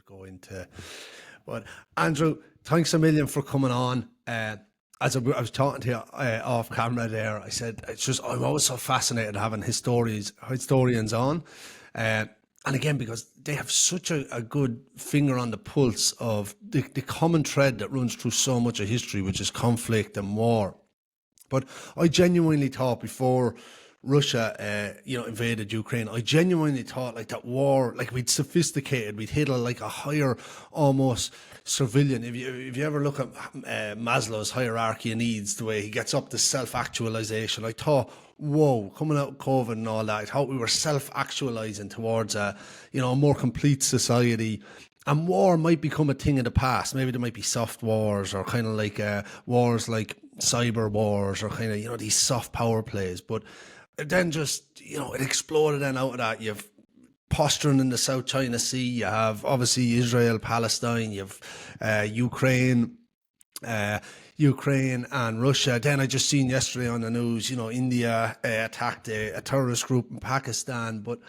go into. But Andrew, thanks a million for coming on. As I was talking to you off camera there, I said I'm always so fascinated having historians on, and again because they have such a good finger on the pulse of the common thread that runs through so much of history, which is conflict and war. But I genuinely thought before Russia, invaded Ukraine, I genuinely thought like that war, like we'd hit a higher almost civilian. If you ever look at Maslow's hierarchy of needs, the way he gets up to self-actualization, I thought, whoa, coming out of COVID and all that, I thought we were self-actualizing towards a more complete society. And war might become a thing of the past. Maybe there might be soft wars or kind of like wars like cyber wars or kind of, these soft power plays. But then just, it exploded then out of that. You have posturing in the South China Sea. You have obviously Israel, Palestine. You have Ukraine and Russia. Then I just seen yesterday on the news, India attacked a terrorist group in Pakistan. But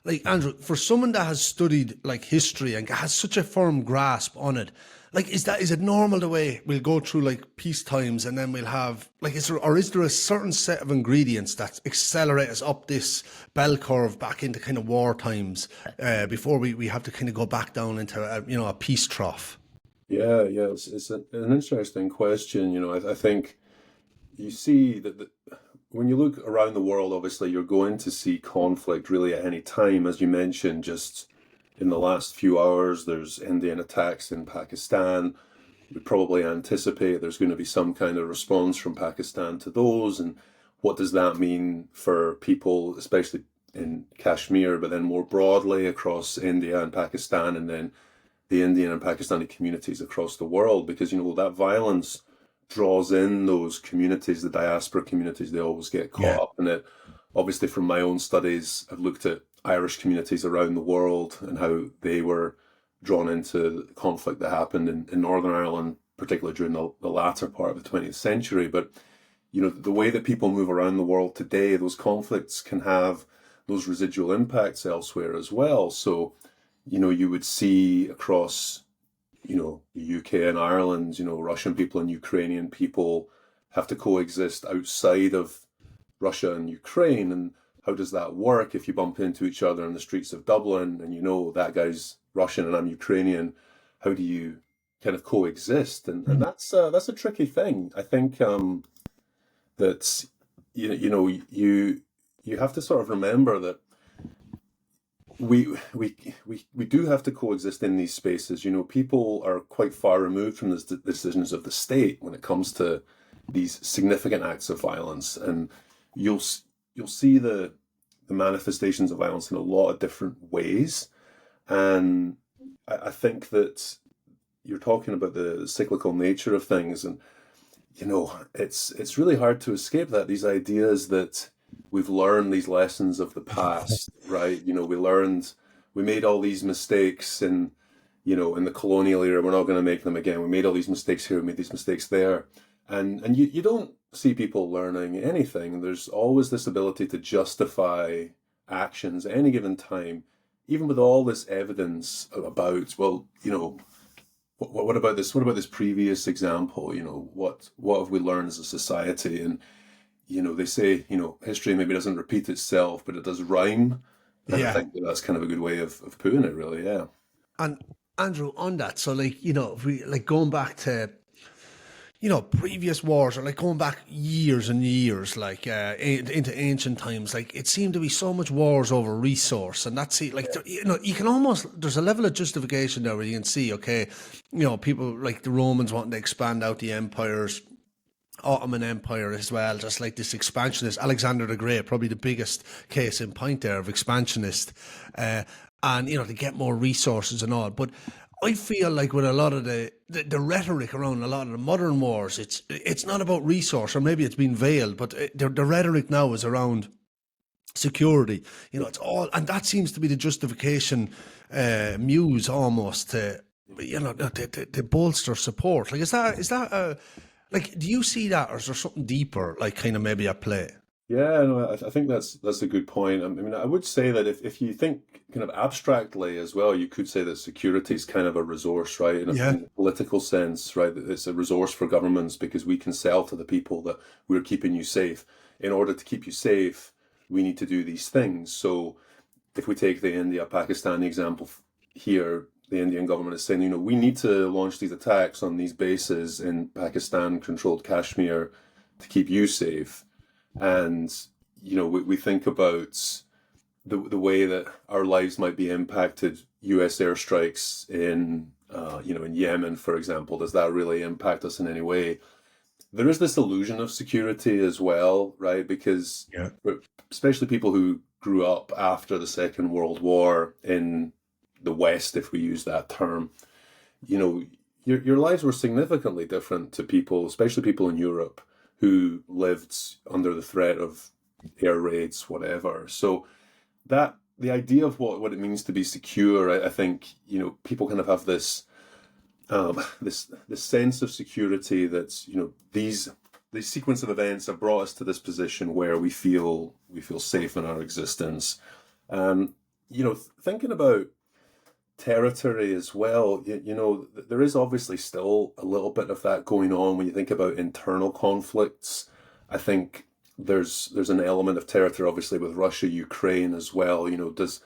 like, Andrew, for someone that has studied like history and has such a firm grasp on it, like, is it normal the way we'll go through like peace times and then we'll have like, is there a certain set of ingredients that accelerate us up this bell curve back into kind of war times before we have to kind of go back down into a peace trough? Yeah, it's an interesting question. I think you see that when you look around the world, obviously you're going to see conflict really at any time. As you mentioned, just in the last few hours, there's Indian attacks in Pakistan. We probably anticipate there's going to be some kind of response from Pakistan to those. And what does that mean for people, especially in Kashmir, but then more broadly across India and Pakistan, and then the Indian and Pakistani communities across the world? Because, that violence draws in those communities, the diaspora communities. They always get caught up in it. Obviously, from my own studies, I've looked at Irish communities around the world and how they were drawn into the conflict that happened in Northern Ireland, particularly during the latter part of the 20th century. But, the way that people move around the world today, those conflicts can have those residual impacts elsewhere as well. So, you would see across, the UK and Ireland, Russian people and Ukrainian people have to coexist outside of Russia and Ukraine. And how does that work if you bump into each other in the streets of Dublin and that guy's Russian and I'm Ukrainian? How do you kind of coexist? And that's a tricky thing. I think that you have to sort of remember that we do have to coexist in these spaces. People are quite far removed from the decisions of the state when it comes to these significant acts of violence, and you'll see the manifestations of violence in a lot of different ways. And I think that you're talking about the cyclical nature of things, and it's really hard to escape that. These ideas that we've learned these lessons of the past, right? We made all these mistakes in the colonial era. We're not going to make them again. We made all these mistakes here. We made these mistakes there. And you don't see people learning anything. There's always this ability to justify actions at any given time, even with all this evidence about, well, what about this? What about this previous example? What have we learned as a society? And they say, history maybe doesn't repeat itself, but it does rhyme. And I think that's kind of a good way of putting it, really, yeah. And Andrew, on that, so if we going back to, previous wars, or going back years and years, into ancient times, it seemed to be so much wars over resource, and that's it. You can almost, there's a level of justification there where you can see, okay, people like the Romans wanting to expand out the empires, Ottoman Empire as well, just like this expansionist, Alexander the Great, probably the biggest case in point there of expansionist, and to get more resources and all. But I feel like with a lot of the rhetoric around a lot of the modern wars, it's not about resource, or maybe it's been veiled, but the rhetoric now is around security. It's all, and that seems to be the justification muse almost to bolster support. Is that do you see that, or is there something deeper, kind of maybe at play? Yeah, no, I think that's a good point. I mean, I would say that if you think kind of abstractly as well, you could say that security is kind of a resource, right? Yeah. In a political sense, right? That it's a resource for governments because we can sell to the people that we're keeping you safe. In order to keep you safe, we need to do these things. So if we take the India-Pakistan example here, the Indian government is saying, we need to launch these attacks on these bases in Pakistan-controlled Kashmir to keep you safe. And we think about the way that our lives might be impacted. U.S. airstrikes in Yemen, for example, does that really impact us in any way? There is this illusion of security as well, right? Because Yeah. especially people who grew up after the Second World War in the West, if we use that term, you know, your lives were significantly different to people, especially people in Europe who lived under the threat of air raids, whatever. So that the idea of what it means to be secure, I think, people kind of have this sense of security that's, these sequence of events have brought us to this position where we feel safe in our existence. Thinking about territory as well, there is obviously still a little bit of that going on when you think about internal conflicts. I think there's an element of territory, obviously, with Russia, Ukraine as well. Does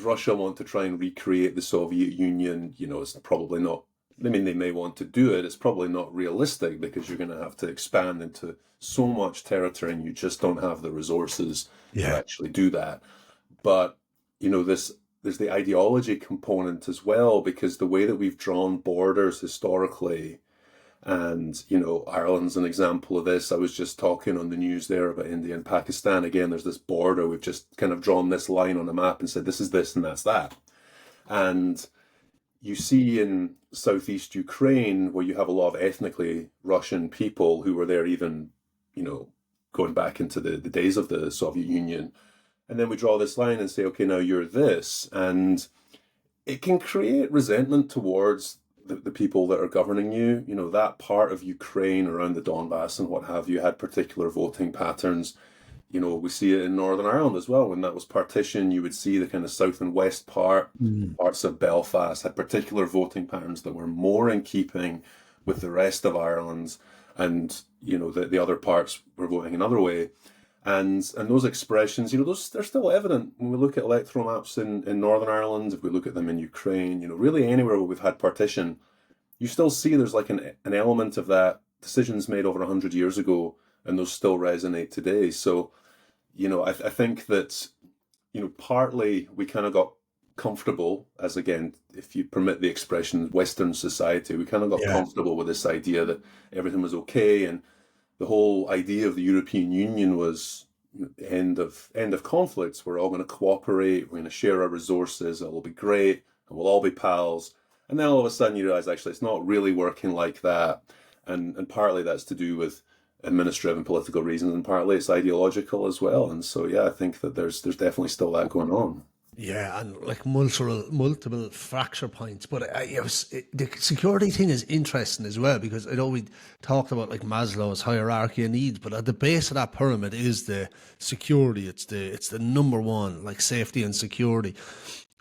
Russia want to try and recreate the Soviet Union? It's probably not. I mean, they may want to do it. It's probably not realistic because you're going to have to expand into so much territory and you just don't have the resources to Yeah. actually do that. But, there's the ideology component as well, because the way that we've drawn borders historically, and, Ireland's an example of this. I was just talking on the news there about India and Pakistan. Again, there's this border. We've just kind of drawn this line on a map and said, this is this and that's that. And you see in southeast Ukraine, where you have a lot of ethnically Russian people who were there even, going back into the days of the Soviet Union. And then we draw this line and say, okay, now you're this. And it can create resentment towards the people that are governing you. That part of Ukraine around the Donbass and what have you had particular voting patterns. We see it in Northern Ireland as well. When that was partitioned, you would see the kind of south and west parts of Belfast had particular voting patterns that were more in keeping with the rest of Ireland, and the other parts were voting another way. And those expressions, they're still evident when we look at electoral maps in Northern Ireland. If we look at them in Ukraine, really anywhere where we've had partition, you still see there's like an element of that decisions made over 100 years ago, and those still resonate today. So, I think that, partly we kind of got comfortable as, again, if you permit the expression, Western society, we kind of got Yeah. comfortable with this idea that everything was okay, and the whole idea of the European Union was end of conflicts. We're all going to cooperate. We're going to share our resources. It'll be great, and we'll all be pals. And then all of a sudden, you realize actually it's not really working like that, and partly that's to do with administrative and political reasons, and partly it's ideological as well. And so, yeah, I think that there's definitely still that going on. Yeah, and like multiple fracture points. But the security thing is interesting as well, because I know we talked about like Maslow's hierarchy of needs, but at the base of that pyramid is the security. It's the number one, like safety and security.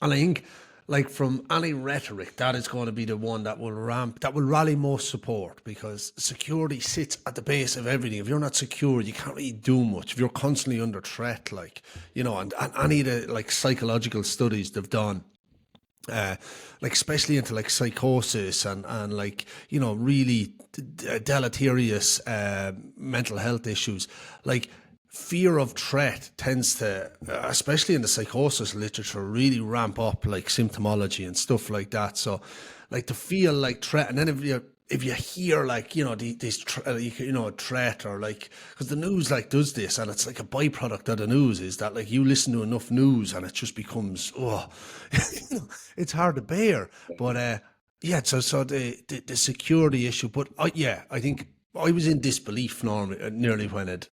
And I think, like, from any rhetoric, that is going to be the one that will rally most support, because security sits at the base of everything. If you're not secure, you can't really do much. If you're constantly under threat, and any of the like psychological studies they've done, like especially into like psychosis and like, really deleterious mental health issues, like fear of threat tends to, especially in the psychosis literature, really ramp up like symptomology and stuff like that. So, like, to feel like threat, and then if you hear like, threat, or like, because the news like does this, and it's like a byproduct of the news is that, like, you listen to enough news and it just becomes it's hard to bear. But yeah, so the security issue, but yeah, I think I was in disbelief nearly when it,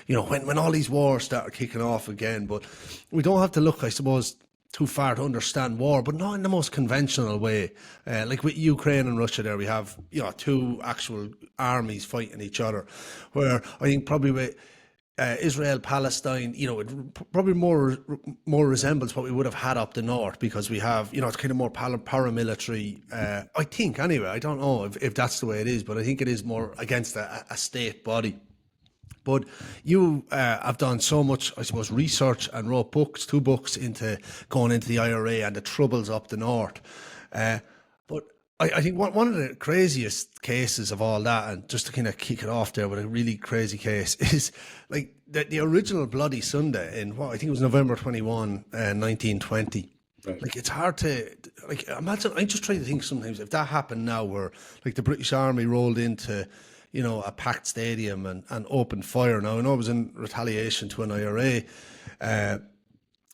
when all these wars started kicking off again. But we don't have to look, I suppose, too far to understand war, but not in the most conventional way. Like with Ukraine and Russia, there we have two actual armies fighting each other. Where I think probably with Israel, Palestine, it probably more resembles what we would have had up the north, because we have, it's kind of more paramilitary. I think, anyway. I don't know if that's the way it is, but I think it is more against a state body. But you have done so much, I suppose, research, and wrote two books into going into the IRA and the troubles up the north. But I think one of the craziest cases of all that, and just to kind of kick it off there with a really crazy case, is like the original Bloody Sunday in what I think it was November 21, 1920. Right. Like, it's hard to imagine. I just try to think sometimes if that happened now, where like the British Army rolled into a packed stadium and opened fire. Now, I know it was in retaliation to an IRA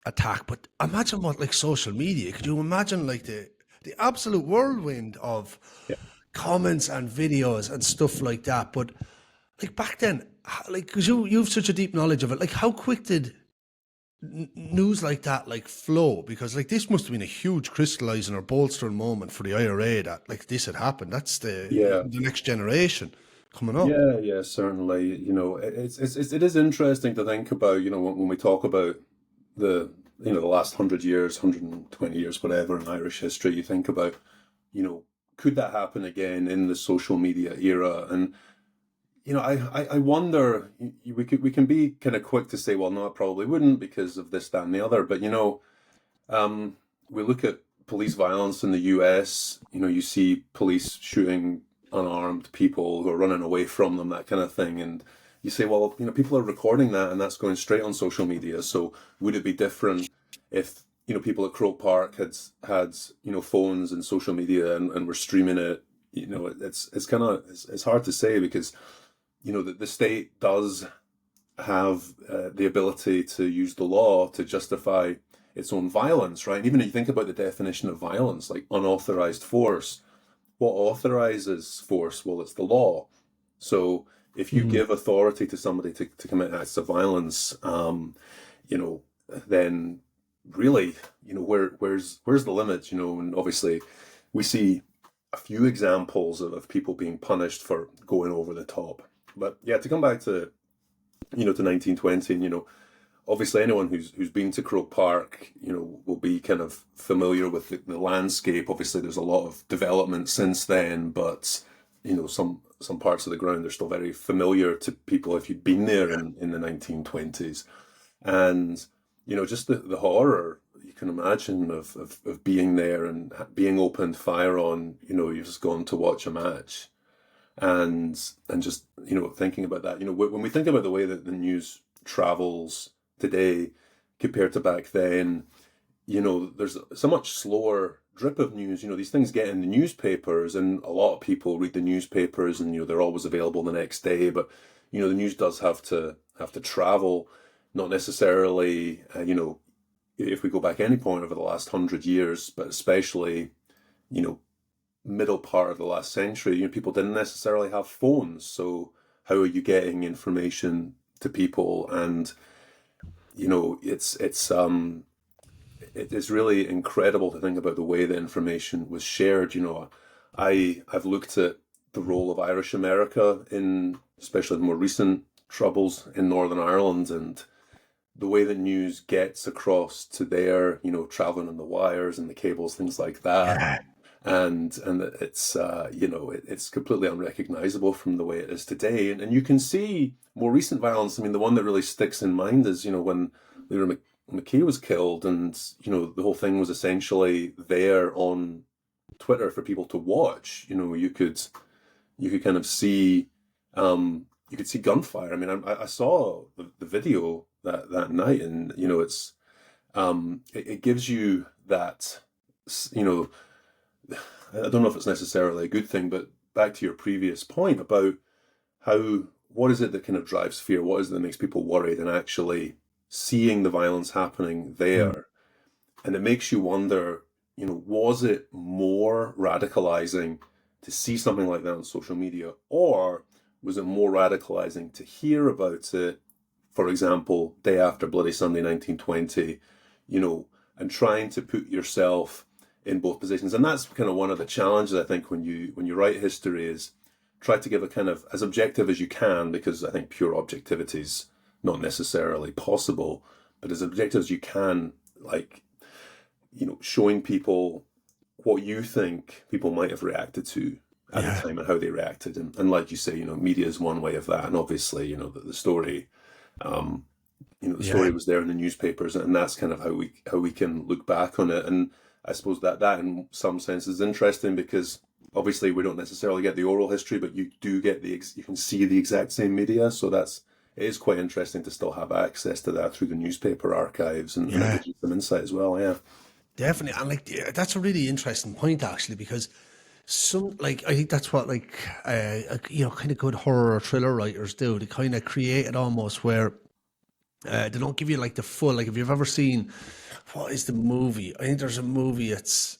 attack, but imagine what, like, social media. Could you imagine, like, the absolute whirlwind of Yeah. comments and videos and stuff like that? But like back then, like, because you've such a deep knowledge of it, like, how quick did news like that like flow? Because like this must have been a huge crystallizing or bolstering moment for the IRA that like this had happened. That's Yeah. the next generation coming up. Yeah, certainly. It is interesting to think about, when we talk about the last 100 years, 120 years, whatever, in Irish history, you think about, could that happen again in the social media era? And, I wonder, we can be kind of quick to say, well, no, it probably wouldn't because of this, that, and the other. But, we look at police violence in the US, you see police shooting unarmed people who are running away from them, that kind of thing. And you say, well, people are recording that and that's going straight on social media. So would it be different if, people at Croke Park had phones and social media and were streaming it? It's hard to say, because, the state does have the ability to use the law to justify its own violence, right? And even if you think about the definition of violence, like unauthorized force, what authorizes force? Well, it's the law. So if you give authority to somebody to commit acts of violence, then really, where's the limit? And obviously we see a few examples of people being punished for going over the top. But yeah, to come back to 1920, and obviously anyone who's been to Croke Park, will be kind of familiar with the landscape. Obviously there's a lot of development since then, but some parts of the ground are still very familiar to people if you'd been there in the 1920s. And just the horror you can imagine of being there and being opened fire on. You've just gone to watch a match, and just thinking about that. When we think about the way that the news travels today compared to back then, there's so much slower drip of news. These things get in the newspapers, and a lot of people read the newspapers, and they're always available the next day. But the news does have to travel, not necessarily. If we go back any point over the last 100 years, but especially middle part of the last century, people didn't necessarily have phones. So how are you getting information to people? And it's really incredible to think about the way the information was shared. I've looked at the role of Irish America in especially the more recent troubles in Northern Ireland, and the way that news gets across to there, traveling on the wires and the cables, things like that. Yeah. And it's it's completely unrecognizable from the way it is today. And you can see more recent violence. I mean, the one that really sticks in mind is when Leader McKay was killed, and the whole thing was essentially there on Twitter for people to watch. You could kind of see you could see gunfire. I mean, I saw the video that night, and it's it gives you that I don't know if it's necessarily a good thing, but back to your previous point about what is it that kind of drives fear? What is it that makes people worried? And actually seeing the violence happening there, and it makes you wonder, was it more radicalizing to see something like that on social media, or was it more radicalizing to hear about it, for example, day after Bloody Sunday 1920, and trying to put yourself in both positions? And that's kind of one of the challenges, I think, when you write history, is try to give a kind of as objective as you can, because I think pure objectivity is not necessarily possible, but as objective as you can, like, showing people what you think people might have reacted to at the time and how they reacted. And like you say, media is one way of that. And obviously, the story, the story was there in the newspapers, and that's kind of how we can look back on it. And I suppose that in some sense is interesting, because obviously we don't necessarily get the oral history, but you do get you can see the exact same media. So it is quite interesting to still have access to that through the newspaper archives, and that gives you some insight as well. Yeah. Definitely. And that's a really interesting point, actually, because I think that's what kind of good horror or thriller writers do. They kind of create it almost where they don't give you like the full, like if you've ever seen, what is the movie? I think there's a movie, it's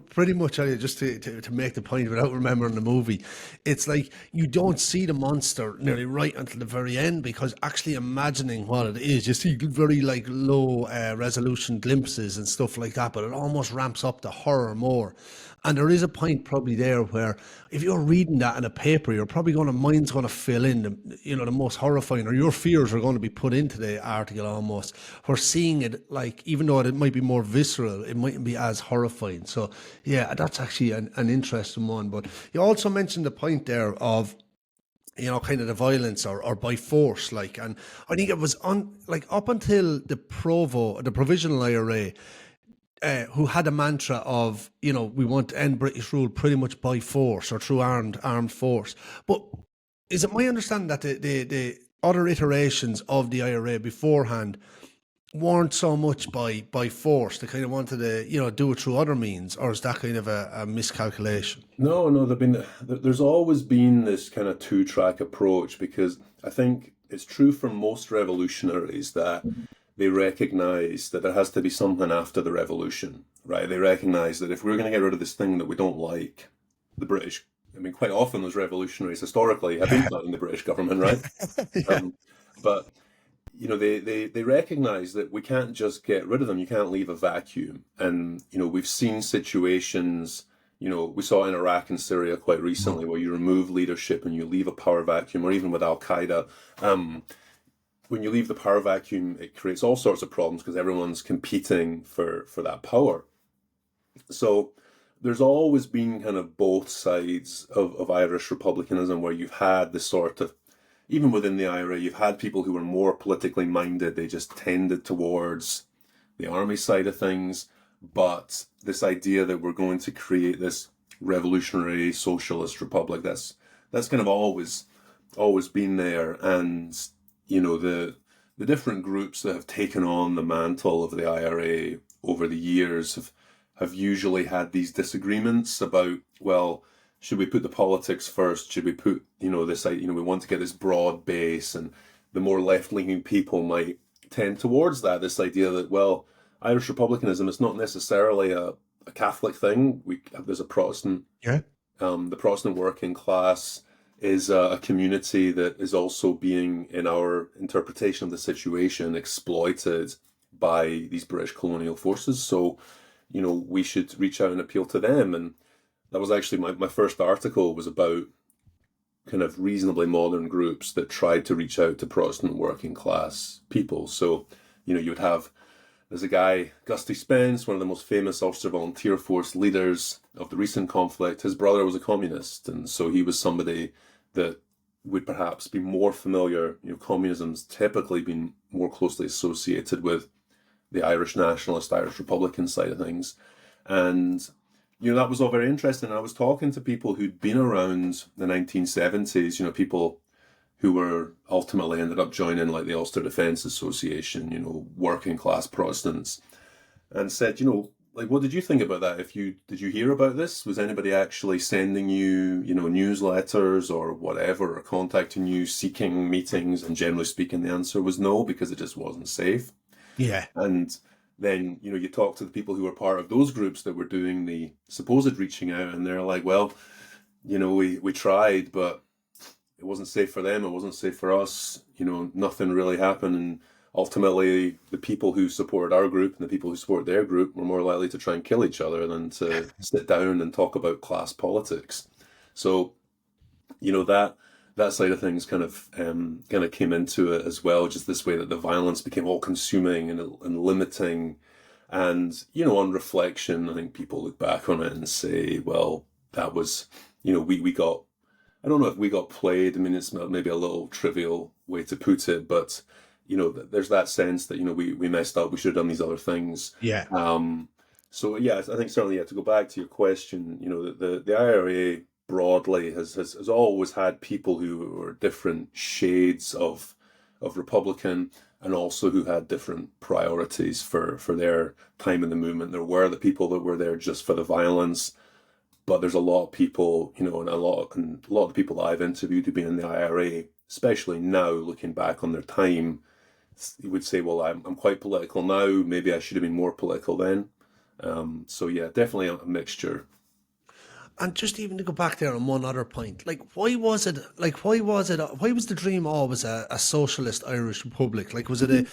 pretty much, just to make the point without remembering the movie, it's like you don't see the monster nearly right until the very end, because actually imagining what it is, you see very like low resolution glimpses and stuff like that, but it almost ramps up the horror more. And there is a point probably there where if you're reading that in a paper, you're probably mind's going to fill in the most horrifying, or your fears are going to be put into the article almost. We're seeing it, like, even though it might be more visceral, it mightn't be as horrifying. So yeah, that's actually an interesting one. But you also mentioned the point there of, kind of the violence or by force, like, and I think it was up until the provisional IRA, who had a mantra of, we want to end British rule pretty much by force or through armed force. But is it my understanding that the other iterations of the IRA beforehand weren't so much by force? They kind of wanted to, do it through other means, or is that kind of a miscalculation? No, there's always been this kind of two-track approach, because I think it's true for most revolutionaries that they recognize that there has to be something after the revolution, right? They recognize that if we're going to get rid of this thing that we don't like, the British, quite often those revolutionaries historically have been fighting the British government, right? But, they recognize that we can't just get rid of them. You can't leave a vacuum. And, we've seen situations, we saw in Iraq and Syria quite recently, where you remove leadership and you leave a power vacuum, or even with Al-Qaeda. When you leave the power vacuum, it creates all sorts of problems, because everyone's competing for that power. So there's always been kind of both sides of Irish republicanism, where you've had this sort of, even within the IRA, you've had people who were more politically minded. They just tended towards the army side of things. But this idea that we're going to create this revolutionary socialist republic, that's kind of always been there. And the different groups that have taken on the mantle of the IRA over the years have usually had these disagreements about, well, should we put the politics first? Should we put, this, we want to get this broad base, and the more left-leaning people might tend towards that, this idea that, well, Irish republicanism is not necessarily a Catholic thing. There's a Protestant, the Protestant working class is a community that is also being, in our interpretation of the situation, exploited by these British colonial forces. So, we should reach out and appeal to them. And that was actually my first article was about kind of reasonably modern groups that tried to reach out to Protestant working class people. So, you would have, there's a guy, Gusty Spence, one of the most famous Ulster Volunteer Force leaders of the recent conflict. His brother was a communist, and so he was somebody that would perhaps be more familiar. Communism's typically been more closely associated with the Irish nationalist, Irish Republican side of things. And, that was all very interesting. I was talking to people who'd been around the 1970s, people who were ultimately ended up joining like the Ulster Defence Association, working class Protestants, and said, what did you think about that? Did you hear about this? Was anybody actually sending you, newsletters or whatever, or contacting you, seeking meetings? And generally speaking, the answer was no, because it just wasn't safe. Yeah. And then, you talk to the people who were part of those groups that were doing the supposed reaching out, and they're like, well, we tried, but it wasn't safe for them. It wasn't safe for us. Nothing really happened. And ultimately, the people who supported our group and the people who support their group were more likely to try and kill each other than to sit down and talk about class politics. So, that side of things kind of came into it as well. Just this way that the violence became all consuming and limiting. And, on reflection, I think people look back on it and say, well, that was, we got, I don't know if we got played. I mean, it's maybe a little trivial way to put it, but, there's that sense that, we messed up, we should have done these other things. Yeah. So, yeah, I think certainly, to go back to your question, the IRA broadly has always had people who were different shades of Republican, and also who had different priorities for their time in the movement. There were the people that were there just for the violence, but there's a lot of people, and a lot of the people that I've interviewed who've been in the IRA, especially now looking back on their time, you would say, well, I'm quite political now. Maybe I should have been more political then. So yeah, definitely a mixture. And just even to go back there on one other point, why was the dream always a socialist Irish Republic? Did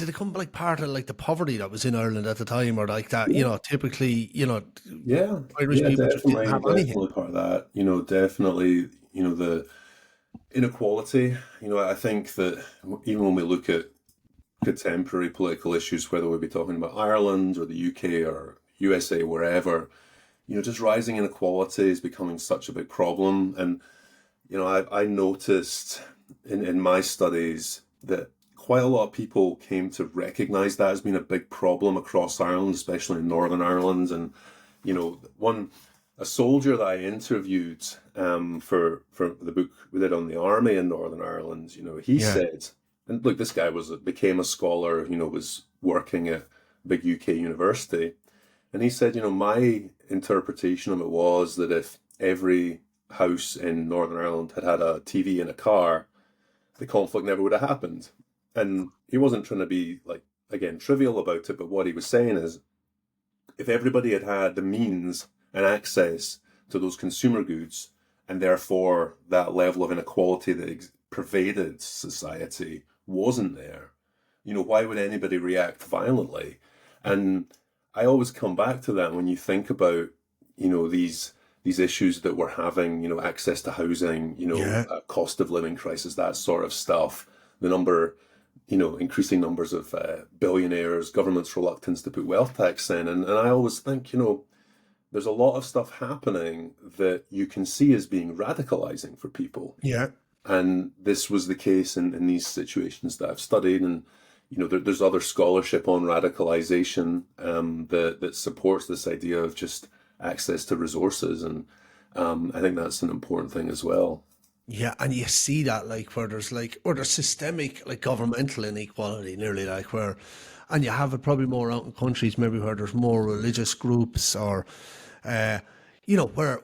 it come part of the poverty that was in Ireland at the time, or that, typically, Yeah, Irish people just didn't have anything? definitely part of that. Definitely, the inequality. I think that even when we look at contemporary political issues, whether we be talking about Ireland or the UK or USA, wherever, just rising inequality is becoming such a big problem. And, I noticed in my studies that quite a lot of people came to recognize that as being a big problem across Ireland, especially in Northern Ireland. And, a soldier that I interviewed for the book we did on the army in Northern Ireland, he said, and look, this guy became a scholar, was working at a big UK university. And he said, my interpretation of it was that if every house in Northern Ireland had had a TV and a car, the conflict never would have happened. And he wasn't trying to be, again, trivial about it, but what he was saying is, if everybody had had the means and access to those consumer goods, and therefore that level of inequality that pervaded society wasn't there, why would anybody react violently? And I always come back to that when you think about, these issues that we're having, access to housing, cost of living crisis, that sort of stuff, the number, increasing numbers of billionaires, government's reluctance to put wealth tax in. And I always think, there's a lot of stuff happening that you can see as being radicalizing for people. Yeah. And this was the case in these situations that I've studied. And, there's other scholarship on radicalization that supports this idea of just access to resources. And I think that's an important thing as well. Yeah, and you see that where there's systemic governmental inequality nearly and you have it probably more out in countries maybe where there's more religious groups, or where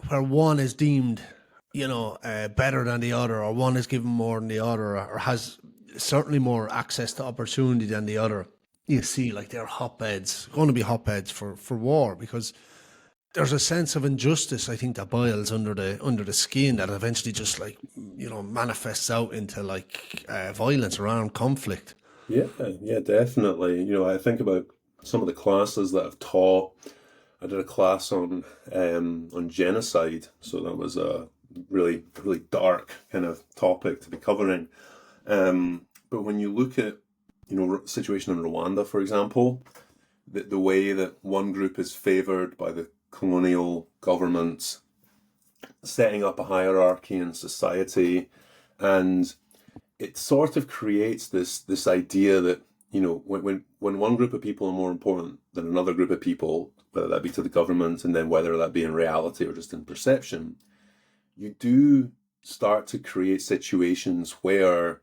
one is deemed better than the other, or one is given more than the other, or has certainly more access to opportunity than the other. You see they're going to be hotbeds for war, because there's a sense of injustice, I think, that boils under the skin, that eventually just manifests out into violence around conflict. Yeah, definitely. I think about some of the classes that I've taught. I did a class on genocide, so that was a really, really dark kind of topic to be covering. But when you look at situation in Rwanda, for example, the way that one group is favoured by the colonial government, setting up a hierarchy in society, and it sort of creates this idea that when one group of people are more important than another group of people, whether that be to the government, and then whether that be in reality or just in perception, you do start to create situations where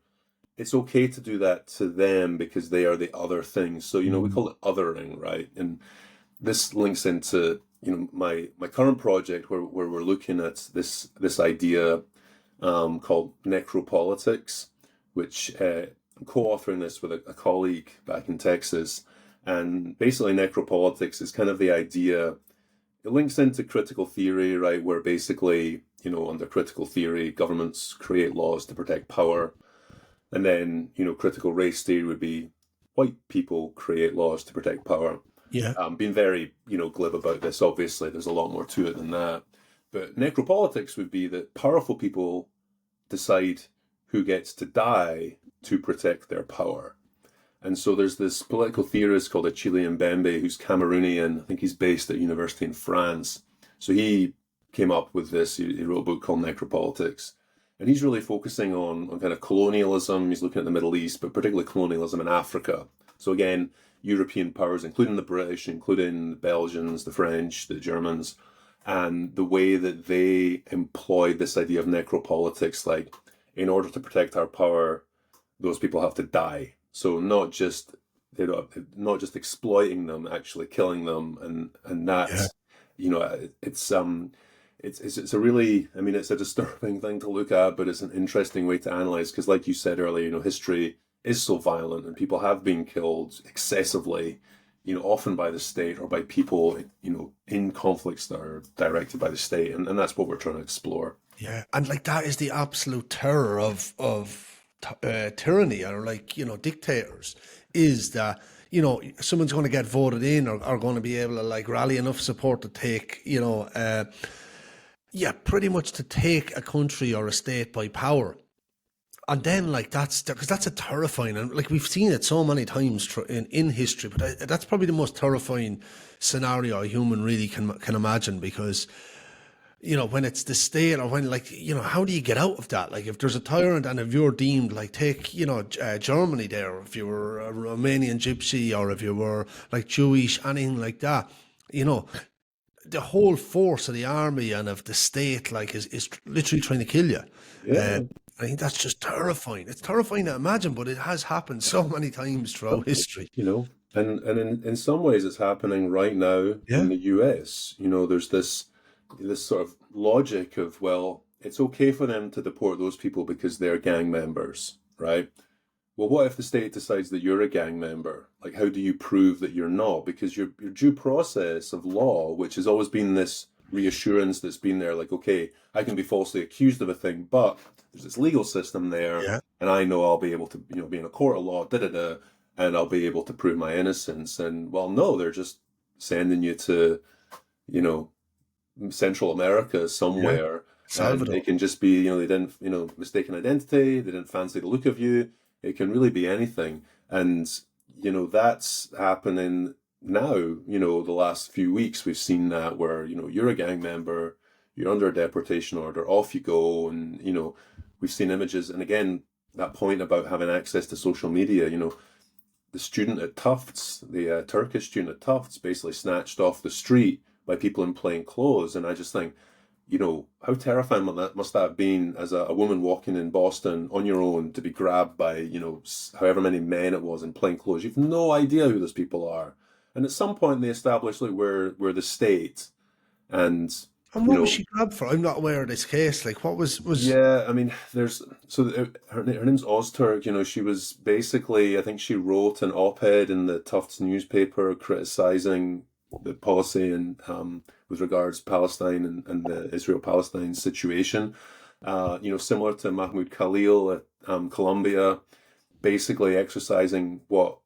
it's okay to do that to them because they are the other thing. So we call it othering, right? And this links into my current project where we're looking at this idea called necropolitics, which I'm co-authoring this with a colleague back in Texas. And basically necropolitics is kind of the idea, it links into critical theory, right? Where basically, under critical theory, governments create laws to protect power. And then, critical race theory would be white people create laws to protect power. Yeah. Being very, glib about this, obviously, there's a lot more to it than that. But necropolitics would be that powerful people decide who gets to die to protect their power. And so there's this political theorist called Achille Mbembe, who's Cameroonian. I think he's based at a university in France. So he came up with this. He wrote a book called Necropolitics. And he's really focusing on kind of colonialism. He's looking at the Middle East, but particularly colonialism in Africa. So again, European powers, including the British, including the Belgians, the French, the Germans, and the way that they employed this idea of necropolitics, like in order to protect our power, those people have to die. So not just exploiting them, actually killing them, and that's it's a really, I mean, it's a disturbing thing to look at, but it's an interesting way to analyze because, like you said earlier, history is so violent and people have been killed excessively, often by the state or by people, in conflicts that are directed by the state, and that's what we're trying to explore. Yeah, and like that is the absolute terror of tyranny, or dictators, is that someone's going to get voted in or going to be able to like rally enough support to take pretty much to take a country or a state by power. And then, like, that's a terrifying, and like we've seen it so many times in history. But that's probably the most terrifying scenario a human really can imagine, because when it's the state, or when how do you get out of that? Like, if there's a tyrant, and if you're deemed, like, take Germany there, if you were a Romanian gypsy, or if you were like Jewish, anything like that, the whole force of the army and of the state, like, is literally trying to kill you. Yeah. I think that's just terrifying. It's terrifying to imagine, but it has happened so many times throughout history. And in some ways it's happening right now in the US. There's this sort of logic of, well, it's okay for them to deport those people because they're gang members, right? Well, what if the state decides that you're a gang member? Like, how do you prove that you're not? Because your due process of law, which has always been this reassurance that's been there, like, okay, I can be falsely accused of a thing, but there's this legal system there, and I know I'll be able to, be in a court of law, and I'll be able to prove my innocence. And, well, no, they're just sending you to, Central America somewhere, and they can just be, they didn't, mistaken identity, they didn't fancy the look of you. It can really be anything. And, that's happening now. The last few weeks we've seen that, where, you're a gang member, you're under a deportation order, off you go. And, we've seen images. And again, that point about having access to social media, the student at Tufts, the Turkish student at Tufts, basically snatched off the street by people in plain clothes. And I just think, how terrifying must that have been as a woman walking in Boston on your own, to be grabbed by, however many men it was in plain clothes. You've no idea who those people are. And at some point they established, like, we're the state. And what was she grabbed for? I'm not aware of this case. Like, what was... Yeah, I mean, her name's Ozturk. She was basically, I think she wrote an op-ed in the Tufts newspaper criticizing the policy and with regards to Palestine and the Israel-Palestine situation. Similar to Mahmoud Khalil at Columbia, basically exercising what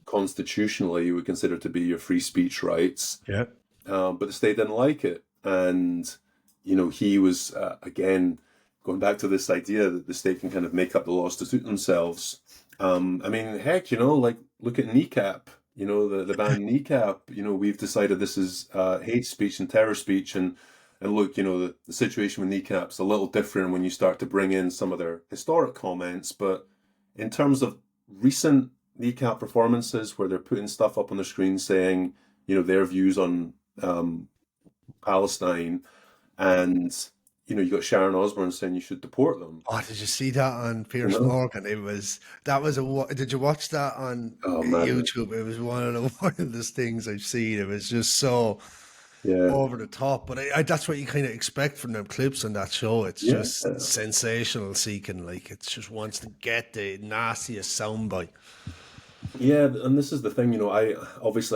constitutionally you would consider to be your free speech rights. Yeah. But the state didn't like it. And, he was, again, going back to this idea that the state can kind of make up the laws to suit themselves. I mean, heck, like, look at kneecap, the band kneecap. We've decided this is hate speech and terror speech. And look, the situation with kneecap's a little different when you start to bring in some of their historic comments. But in terms of recent kneecap performances, where they're putting stuff up on the screen saying, their views on Palestine, and you got Sharon Osbourne saying you should deport them. Oh, did you see that on Piers Morgan? Did you watch that on YouTube? It was one of the wildest things I've seen. It was just so over the top. But that's what you kind of expect from them clips on that show. It's just sensational seeking. Like, it just wants to get the nastiest soundbite. Yeah, and this is the thing, I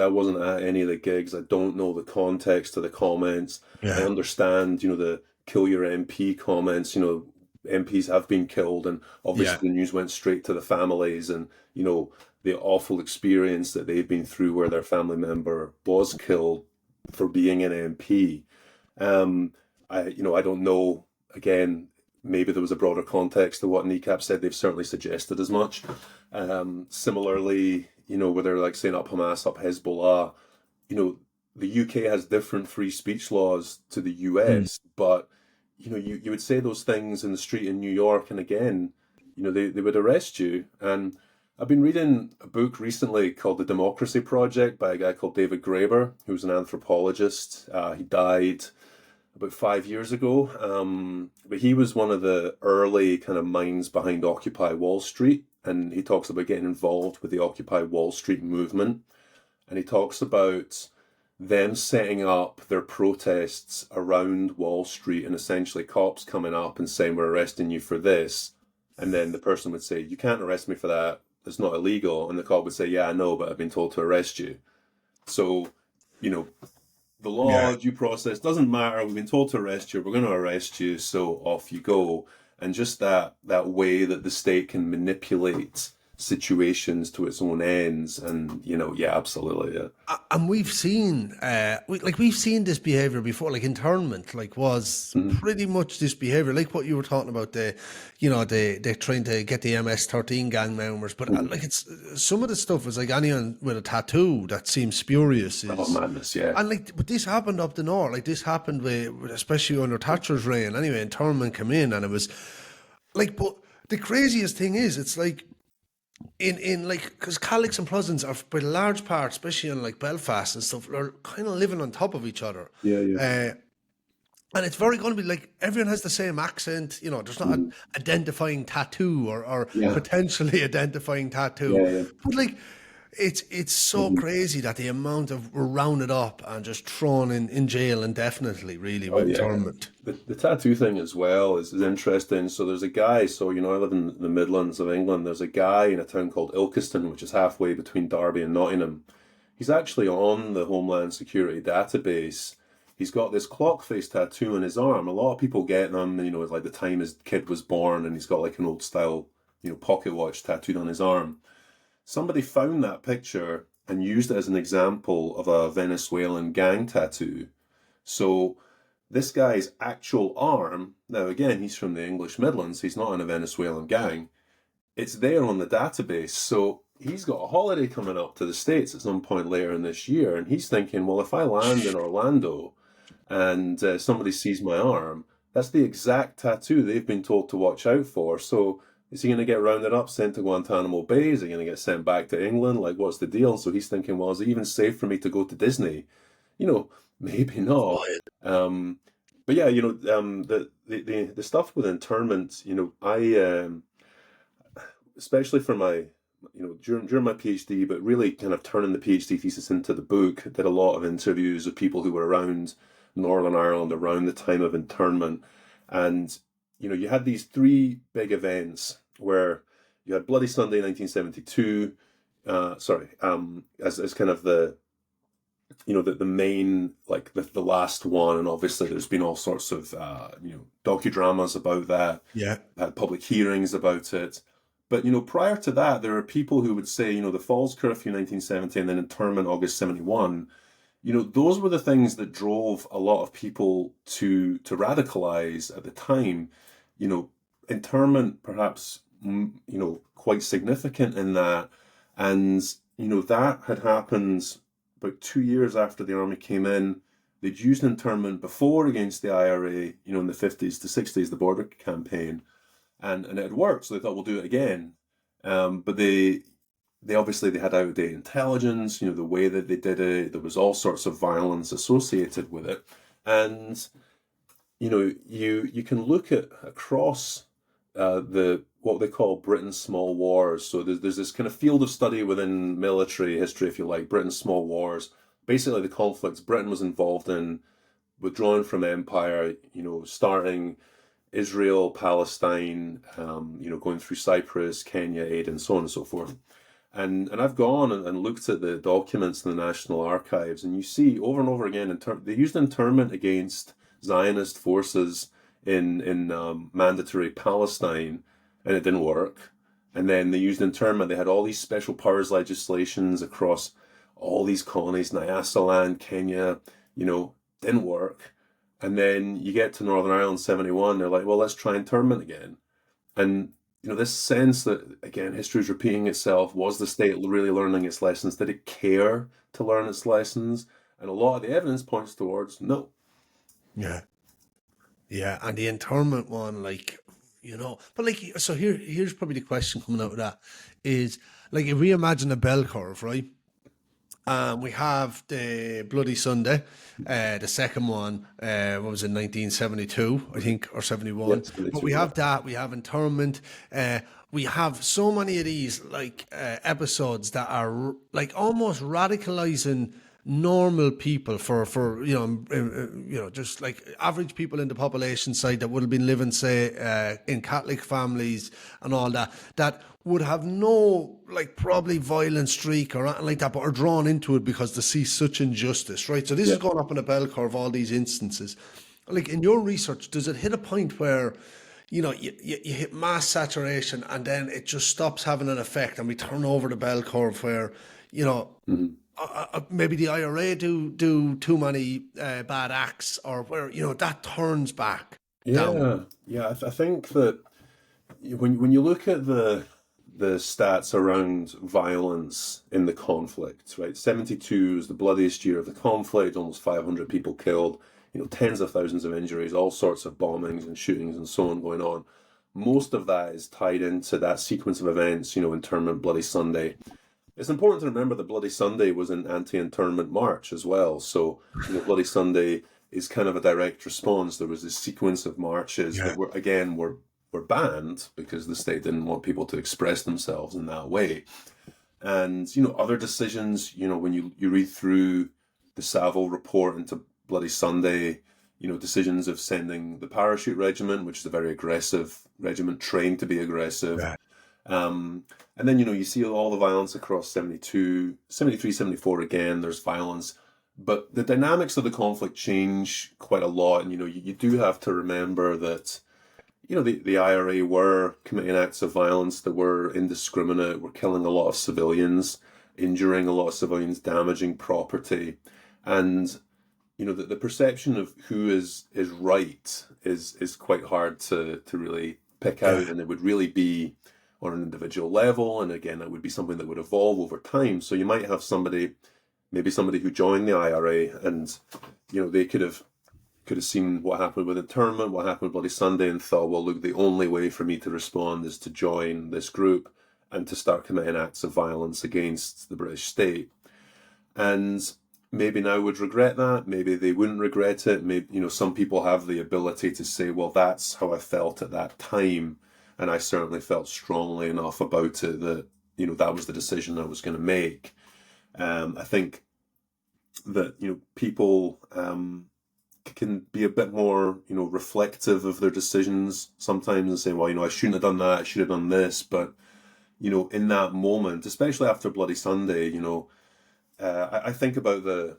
wasn't at any of the gigs. I don't know the context of the comments. I understand, the kill your MP comments. MPs have been killed, and obviously the news went straight to the families, and the awful experience that they've been through where their family member was killed for being an MP. I don't know. Again, maybe there was a broader context to what NECAP said. They've certainly suggested as much. Similarly, where they're like saying up Hamas, up Hezbollah, the UK has different free speech laws to the Mm. US, but you would say those things in the street in New York, and again, they would arrest you. And I've been reading a book recently called The Democracy Project by a guy called David Graeber, who's an anthropologist. He died about 5 years ago, but he was one of the early kind of minds behind Occupy Wall Street, and he talks about getting involved with the Occupy Wall Street movement, and he talks about them setting up their protests around Wall Street and essentially cops coming up and saying, we're arresting you for this. And then the person would say, you can't arrest me for that. It's not illegal. And the cop would say, yeah, I know, but I've been told to arrest you. So, the Yeah. law, due process, doesn't matter. We've been told to arrest you. We're going to arrest you. So off you go. And just that way that the state can manipulate situations to its own ends. And, yeah, absolutely. Yeah. And we've seen, we've seen this behavior before. Like internment, was pretty much this behavior, like what you were talking about. They're trying to get the MS-13 gang members, but it's some of the stuff is like anyone with a tattoo that seems spurious. Oh, madness, yeah. And but this happened up the north. Like this happened especially under Thatcher's reign. Anyway, internment came in, and it was but the craziest thing is, it's like. Because Catholics and Protestants are, by large part, especially in Belfast and stuff, are kind of living on top of each other. Yeah, yeah. And it's very going to be everyone has the same accent. There's not an identifying tattoo or potentially identifying tattoo. Yeah, yeah. But it's so crazy that the amount of were rounded up and just thrown in jail indefinitely, really, with internment. The tattoo thing as well is interesting. So there's a guy, I live in the Midlands of England. There's a guy in a town called Ilkeston, which is halfway between Derby and Nottingham. He's actually on the Homeland Security database. He's got this clock face tattoo on his arm. A lot of people get them, it's like the time his kid was born, and he's got an old style, pocket watch tattooed on his arm. Somebody found that picture and used it as an example of a Venezuelan gang tattoo. So this guy's actual arm, now again, he's from the English Midlands, he's not in a Venezuelan gang, it's there on the database. So he's got a holiday coming up to the States at some point later in this year, and he's thinking, well, if I land in Orlando and somebody sees my arm, that's the exact tattoo they've been told to watch out for. So is he going to get rounded up, sent to Guantanamo Bay? Is he going to get sent back to England? What's the deal? So he's thinking, well, is it even safe for me to go to Disney? Maybe not. But yeah, the stuff with internment, I, especially for my, during my PhD, but really kind of turning the PhD thesis into the book, did a lot of interviews with people who were around Northern Ireland around the time of internment. And you had these three big events where you had Bloody Sunday 1972, as kind of the main, the last one. And obviously there's been all sorts of, docudramas about that. Yeah. Had public hearings about it. But, prior to that, there are people who would say, the Falls Curfew 1970 and then internment August 71, those were the things that drove a lot of people to radicalize at the time. Internment perhaps, quite significant in that. And, that had happened about 2 years after the army came in. They'd used internment before against the IRA, in the 50s to 60s, the border campaign. And it had worked, so they thought, we'll do it again. But they obviously they had outdated intelligence, the way that they did it, there was all sorts of violence associated with it. And, you can look at across what they call Britain's small wars. So there's this kind of field of study within military history, if you like, Britain's small wars. Basically the conflicts Britain was involved in, withdrawing from empire, starting Israel, Palestine, going through Cyprus, Kenya, Aden, so on and so forth. And I've gone and looked at the documents in the National Archives, and you see over and over again, they used internment against Zionist forces in mandatory Palestine, and it didn't work. And then they used internment. They had all these special powers legislations across all these colonies, Nyasaland, Kenya, didn't work. And then you get to Northern Ireland 71, they're like, well, let's try internment again. And, this sense that, again, history is repeating itself. Was the state really learning its lessons? Did it care to learn its lessons? And a lot of the evidence points towards no. Yeah. Yeah. And the internment one, but so here's probably the question coming out of that is, like, if we imagine a bell curve, right? We have the Bloody Sunday, the second one, what was it, 1972, I think, or 71. Yes, But we have that, we have internment, we have so many of these, episodes that are, almost radicalizing normal people for just like average people in the population side that would have been living, say, in Catholic families and all that, that would have no, probably violent streak or anything like that, but are drawn into it because they see such injustice, right? So this is going up in a bell curve, all these instances. Like, in your research, does it hit a point where, you hit mass saturation and then it just stops having an effect and we turn over the bell curve where, maybe the IRA do too many bad acts, or where, that turns back down? Yeah. I think that when you look at the stats around violence in the conflict, right? 72 is the bloodiest year of the conflict, almost 500 people killed, tens of thousands of injuries, all sorts of bombings and shootings and so on going on. Most of that is tied into that sequence of events, internment, Bloody Sunday. It's important to remember that Bloody Sunday was an anti-internment march as well. So, Bloody Sunday is kind of a direct response. There was this sequence of marches that were banned because the state didn't want people to express themselves in that way. And, other decisions, when you read through the Saville report into Bloody Sunday, decisions of sending the parachute regiment, which is a very aggressive regiment trained to be aggressive. Yeah. And then, you see all the violence across 72, 73, 74 again, there's violence. But the dynamics of the conflict change quite a lot. And, you do have to remember that, the IRA were committing acts of violence that were indiscriminate, were killing a lot of civilians, injuring a lot of civilians, damaging property. And, the perception of who is right is quite hard to really pick out. And it would really be on an individual level. And again, that would be something that would evolve over time. So you might have maybe somebody who joined the IRA and, they could have seen what happened with internment, what happened with Bloody Sunday, and thought, well, look, the only way for me to respond is to join this group and to start committing acts of violence against the British state. And maybe now would regret that. Maybe they wouldn't regret it. Maybe, some people have the ability to say, well, that's how I felt at that time. And I certainly felt strongly enough about it that, that was the decision I was going to make. I think that, people can be a bit more, reflective of their decisions sometimes and say, well, I shouldn't have done that, I should have done this. But, in that moment, especially after Bloody Sunday, I think about the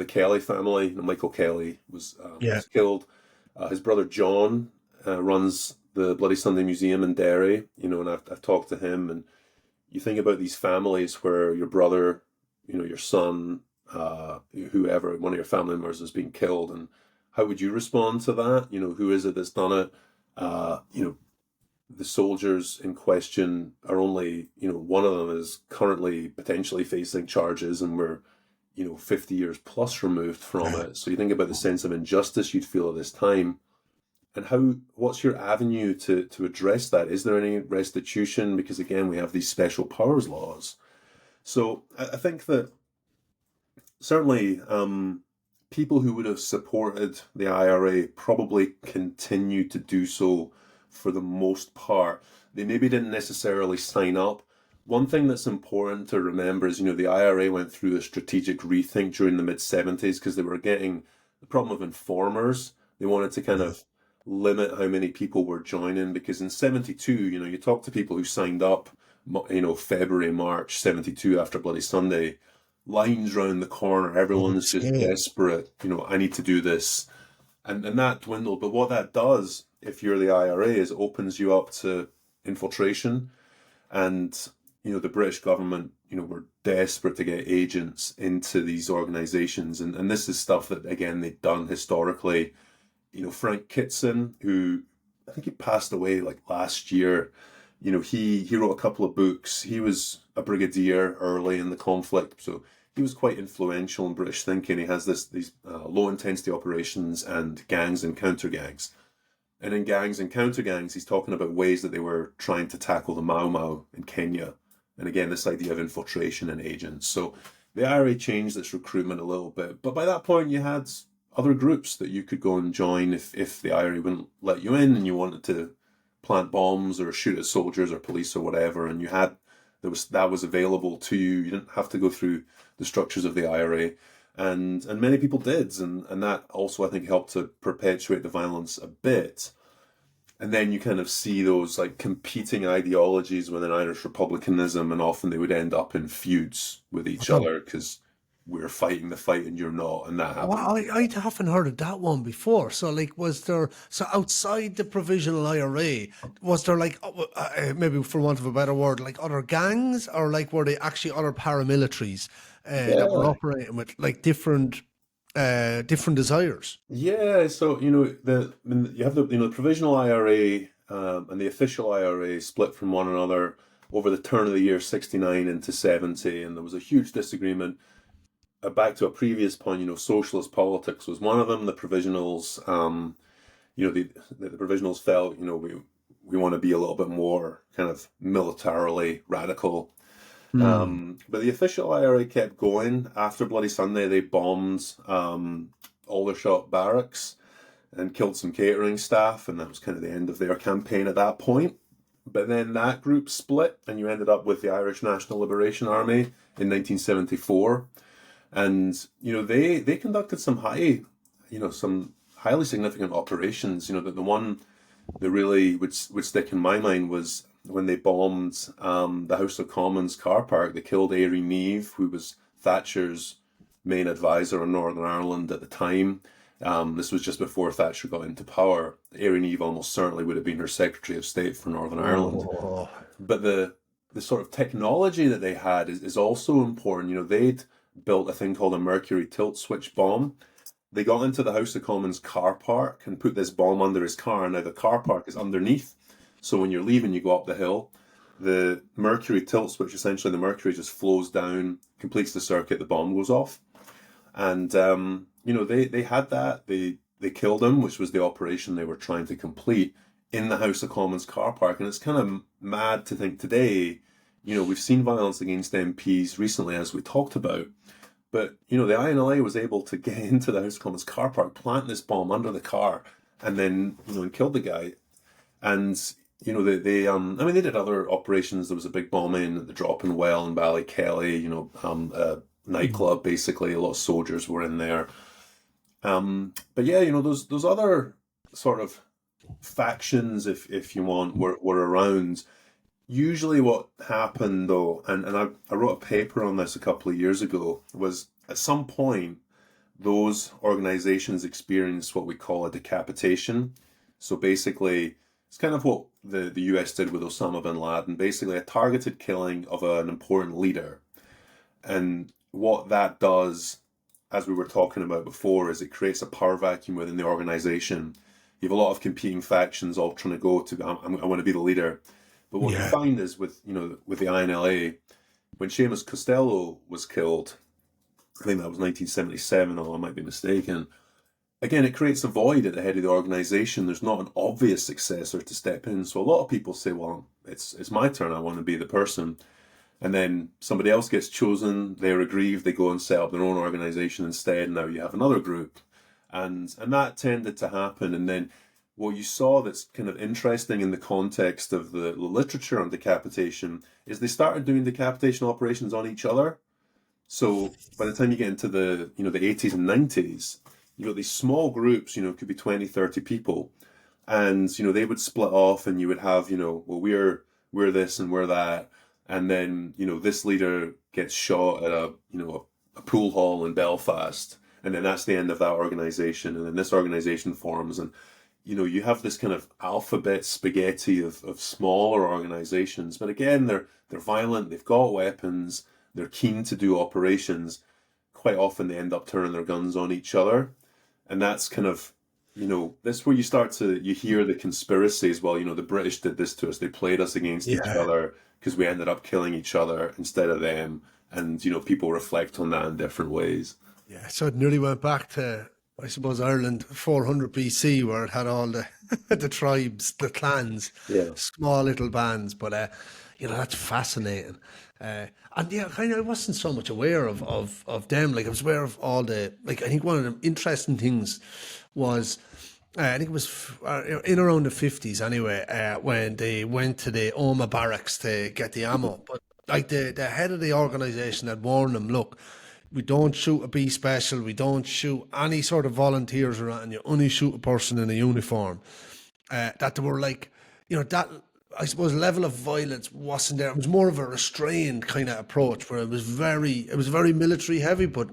Kelly family. Michael Kelly was killed. His brother John runs the Bloody Sunday Museum in Derry, and I've talked to him, and you think about these families where your brother, your son, whoever, one of your family members is being killed, and how would you respond to that? Who is it that's done it? The soldiers in question are only, one of them is currently potentially facing charges, and we're, 50 years plus removed from it. So you think about the sense of injustice you'd feel at this time. And what's your avenue to address that? Is there any restitution? Because again, we have these special powers laws. So I think that certainly people who would have supported the IRA probably continue to do so for the most part. They maybe didn't necessarily sign up. One thing that's important to remember is, the IRA went through a strategic rethink during the mid-70s because they were getting the problem of informers. They wanted to kind of limit how many people were joining, because in 72, you talk to people who signed up, February, March 72 after Bloody Sunday, lines round the corner, everyone's just desperate, I need to do this. And that dwindled. But what that does, if you're the IRA, is it opens you up to infiltration. And, the British government, were desperate to get agents into these organizations. And this is stuff that, again, they'd done historically. Frank Kitson, who I think he passed away like last year. He wrote a couple of books. He was a brigadier early in the conflict, so he was quite influential in British thinking. He has these low intensity operations and gangs and counter gangs. And in gangs and counter gangs, he's talking about ways that they were trying to tackle the Mau Mau in Kenya. And again, this idea of infiltration and agents. So the IRA changed its recruitment a little bit. But by that point, you had other groups that you could go and join if the IRA wouldn't let you in and you wanted to plant bombs or shoot at soldiers or police or whatever. And that was available to you. You didn't have to go through the structures of the IRA. And many people did. And that also, I think, helped to perpetuate the violence a bit. And then you kind of see those like competing ideologies within Irish Republicanism, and often they would end up in feuds with each other because we're fighting the fight and you're not, and that happened. Well, I haven't heard of that one before. So, like, so outside the provisional IRA, was there like, maybe for want of a better word, like other gangs, or like were they actually other paramilitaries that were operating with like different desires? Yeah, so you have the provisional IRA and the official IRA split from one another over the turn of the year 69 into 70, and there was a huge disagreement. Back to a previous point, socialist politics was one of them. The provisionals, the provisionals felt, we want to be a little bit more kind of militarily radical. But the official IRA kept going. After Bloody Sunday, they bombed Aldershot barracks and killed some catering staff, and that was kind of the end of their campaign at that point. But then that group split, and you ended up with the Irish National Liberation Army in 1974. And, they conducted some highly significant operations. The one that really would stick in my mind was when they bombed the House of Commons car park. They killed Éire Niamh, who was Thatcher's main advisor on Northern Ireland at the time. This was just before Thatcher got into power. Éire Niamh almost certainly would have been her Secretary of State for Northern Ireland. But the sort of technology that they had is also important. They'd built a thing called a mercury tilt switch bomb. They got into the House of Commons car park and put this bomb under his car. Now the car park is underneath, so when you're leaving, you go up the hill. The mercury tilt switch, essentially the mercury just flows down, completes the circuit, the bomb goes off. And they had that. They killed him, which was the operation they were trying to complete in the House of Commons car park. And it's kind of mad to think today, we've seen violence against MPs recently, as we talked about. But, the INLA was able to get into the House of Commons car park, plant this bomb under the car, and then, and killed the guy. And, they did other operations. There was a big bombing at the Drop-in Well in Ballykelly, a nightclub, basically. A lot of soldiers were in there. But yeah, those other sort of factions, if you want, were around. Usually what happened, though, and I wrote a paper on this a couple of years ago, was at some point those organizations experienced what we call a decapitation. So basically, it's kind of what the US did with Osama bin Laden, basically a targeted killing of an important leader. And what that does, as we were talking about before, is it creates a power vacuum within the organization. You have a lot of competing factions all trying to go to, I want to be the leader. But what you find is with the INLA, when Seamus Costello was killed, I think that was 1977, although I might be mistaken. Again, it creates a void at the head of the organization. There's not an obvious successor to step in. So a lot of people say, well, it's my turn. I want to be the person. And then somebody else gets chosen. They're aggrieved. They go and set up their own organization instead. Now you have another group. And that tended to happen. And then what you saw that's kind of interesting in the context of the literature on decapitation is they started doing decapitation operations on each other. So by the time you get into the 80s and 90s, you've got these small groups, could be 20, 30 people. And, they would split off and you would have, well, we're this and we're that. And then, this leader gets shot at a pool hall in Belfast. And then that's the end of that organization. And then this organization forms. And, you have this kind of alphabet spaghetti of smaller organizations. But again, they're violent. They've got weapons. They're keen to do operations. Quite often they end up turning their guns on each other. And that's kind of That's where you hear the conspiracies. Well, the British did this to us. They played us against each Yeah. other because we ended up killing each other instead of them. And, people reflect on that in different ways. Yeah, so it nearly went back to, I suppose, Ireland 400 BC, where it had all the the tribes, the clans, Yeah. small little bands. But that's fascinating. And yeah, kind of, I wasn't so much aware of them. Like I was aware of all the like. I think one of the interesting things was. I think it was in around the 50s anyway, when they went to the Oma barracks to get the ammo. But like the head of the organization had warned them, look, we don't shoot a B special, we don't shoot any sort of volunteers or anything, you only shoot a person in a uniform. That they were like, that I suppose level of violence wasn't there. It was more of a restrained kind of approach where it was very military heavy, but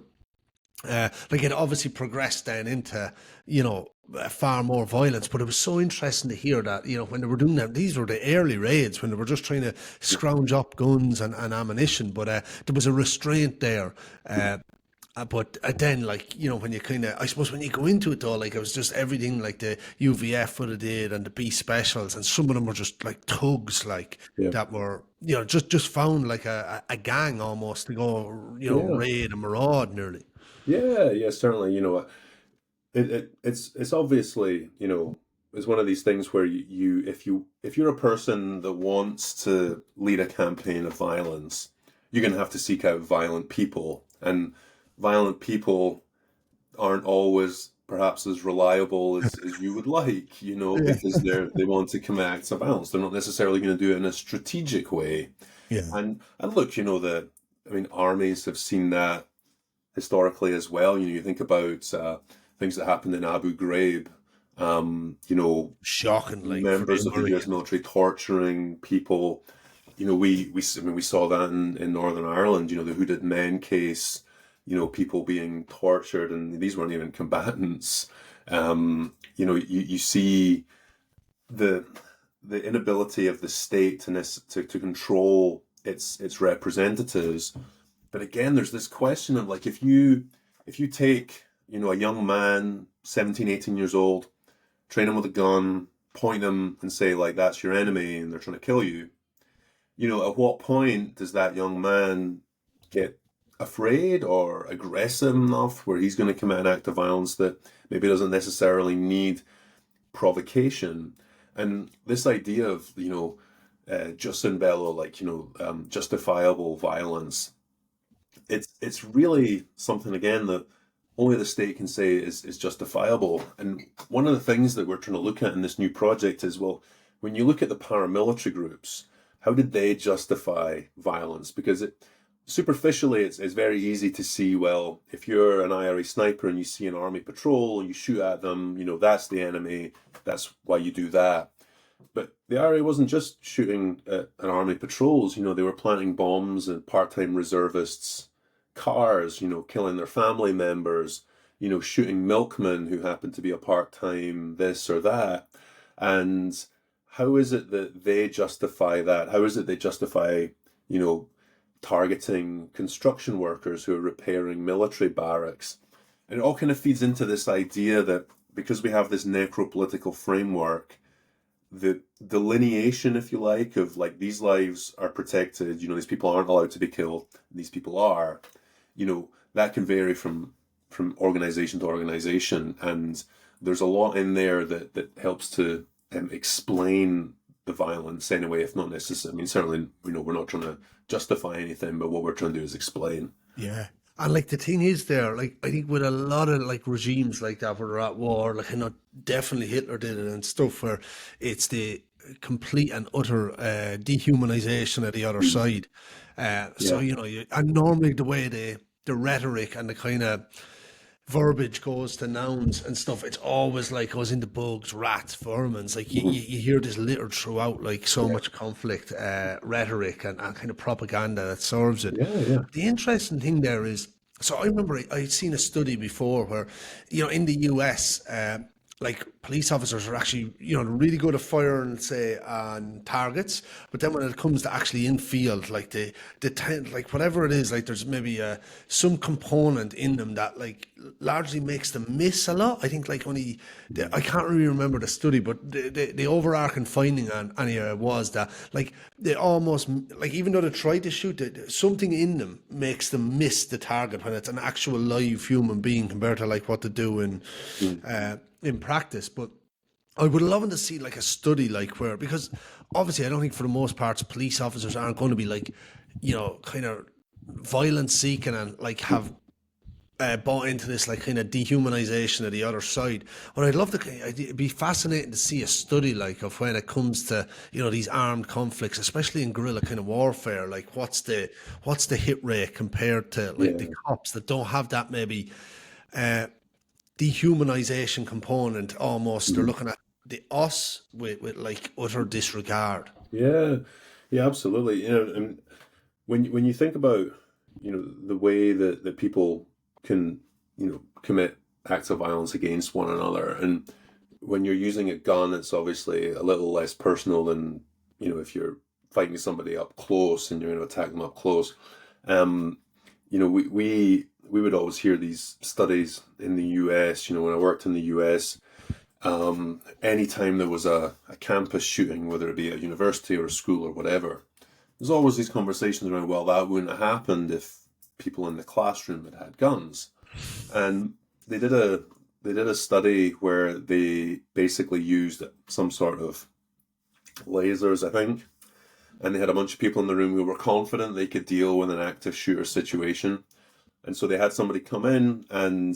like it obviously progressed then into, far more violence. But it was so interesting to hear that, when they were doing that, these were the early raids when they were just trying to scrounge up guns and ammunition. But there was a restraint there. But then, like, when you kind of, I suppose, when you go into it though, like, it was just everything like the UVF would have did and the B specials, and some of them were just like thugs, like, Yeah. that were, just found like a gang almost to go, Yeah. raid and maraud nearly. Yeah. Yeah. Certainly. It's obviously, it's one of these things where if you're a person that wants to lead a campaign of violence, you're going to have to seek out violent people, and violent people aren't always perhaps as reliable as you would like, Yeah. because they want to commit acts of violence. They're not necessarily going to do it in a strategic way. Yeah. And look, armies have seen that historically as well. You think about things that happened in Abu Ghraib. Shocking, like, for the Members of the Murray. U.S. military torturing people. We saw that in Northern Ireland. The Hooded Men case. People being tortured, and these weren't even combatants. You see the inability of the state to control its representatives. But again, there's this question of, like, if you take a young man, 17, 18 years old, train him with a gun, point him and say, like, that's your enemy and they're trying to kill you, at what point does that young man get afraid or aggressive enough where he's going to commit an act of violence that maybe doesn't necessarily need provocation? And this idea of, jus in bello, like, justifiable violence, it's really something, again, that only the state can say is justifiable. And one of the things that we're trying to look at in this new project is, well, when you look at the paramilitary groups, how did they justify violence? Because superficially, it's very easy to see, well, if you're an IRA sniper and you see an army patrol, you shoot at them, that's the enemy, that's why you do that. But the IRA wasn't just shooting at army patrols. They were planting bombs in part-time reservists' cars, killing their family members, shooting milkmen who happened to be a part-time this or that. And how is it that they justify that? How is it they justify, targeting construction workers who are repairing military barracks? And it all kind of feeds into this idea that because we have this necropolitical framework, the delineation, if you like, of, like, these lives are protected, these people aren't allowed to be killed, these people are, that can vary from organization to organization. And there's a lot in there that helps to explain the violence anyway, if not necessary. I mean, certainly, we're not trying to justify anything, but what we're trying to do is explain. Yeah. And like the thing is there, like I think with a lot of like regimes like that where they're at war, like definitely Hitler did it and stuff, where it's the complete and utter dehumanization of the other side. So Yeah. and normally the way the rhetoric and the kind of verbiage goes to nouns and stuff, it's always like goes into bugs, rats, vermins. Like Mhm. you hear this littered throughout, like so Yeah. much conflict, rhetoric and kind of propaganda that serves it. Yeah. Yeah. The interesting thing there is, so I remember I'd seen a study before where, in the US, like police officers are actually, really good at firing, say, on targets, but then when it comes to actually in field, like the tend, like whatever it is, like there's maybe some component in them that like largely makes them miss a lot. I think like I can't really remember the study, but the overarching finding on anyway was that like they almost, like even though they try to shoot it, something in them makes them miss the target when it's an actual live human being compared to like what they do Mm. in practice. But I would love to see like a study like where, because obviously I don't think for the most part police officers aren't going to be like, kind of violence seeking and like have bought into this like kind of dehumanization of the other side. But I'd love to, it'd be fascinating to see a study like of when it comes to, these armed conflicts, especially in guerrilla kind of warfare, like what's the hit rate compared to like the Yeah. cops that don't have that maybe dehumanization component almost. They're Mhm. looking at the us with like utter disregard. Yeah, yeah, absolutely. And when you think about, the way that people can, commit acts of violence against one another, and when you're using a gun, it's obviously a little less personal than, if you're fighting somebody up close and you're going to attack them up close. Um, we would always hear these studies in the US, when I worked in the US, anytime there was a campus shooting, whether it be a university or a school or whatever, there's always these conversations around, well, that wouldn't have happened if people in the classroom had guns. And they did a they did a study where they basically used some sort of lasers, I think, and they had a bunch of people in the room who were confident they could deal with an active shooter situation. And so they had somebody come in, and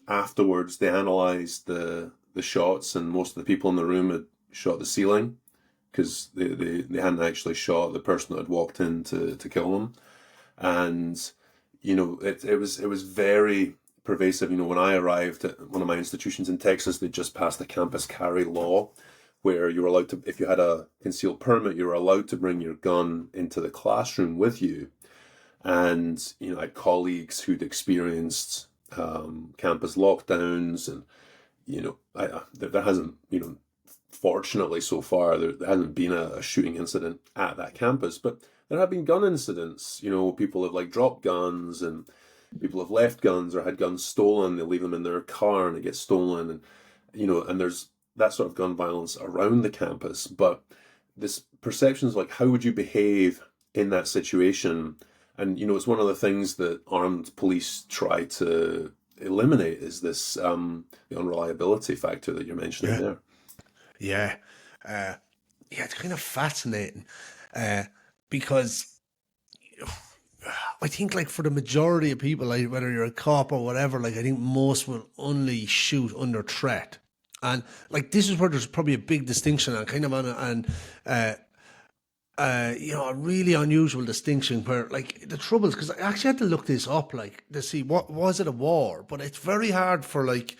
afterwards they analyzed the shots, and most of the people in the room had shot the ceiling because they hadn't actually shot the person that had walked in to kill them. And it was very pervasive. When I arrived at one of my institutions in Texas, they just passed the campus carry law, where you were allowed to, if you had a concealed permit, you were allowed to bring your gun into the classroom with you. And I had colleagues who'd experienced campus lockdowns, and there hasn't, fortunately so far there hasn't been a shooting incident at that campus, but there have been gun incidents. People have like dropped guns, and people have left guns or had guns stolen. They leave them in their car and it gets stolen, and and there's that sort of gun violence around the campus. But this perception is like, how would you behave in that situation? And it's one of the things that armed police try to eliminate is this the unreliability factor that you're mentioning Yeah, there. yeah, uh, yeah. It's kind of fascinating uh, because I think like for the majority of people, like whether you're a cop or whatever, like I think most will only shoot under threat. And like this is where there's probably a big distinction and kind of uh, a really unusual distinction where like the trouble is because I actually had to look this up like to see what was it a war, but it's very hard for like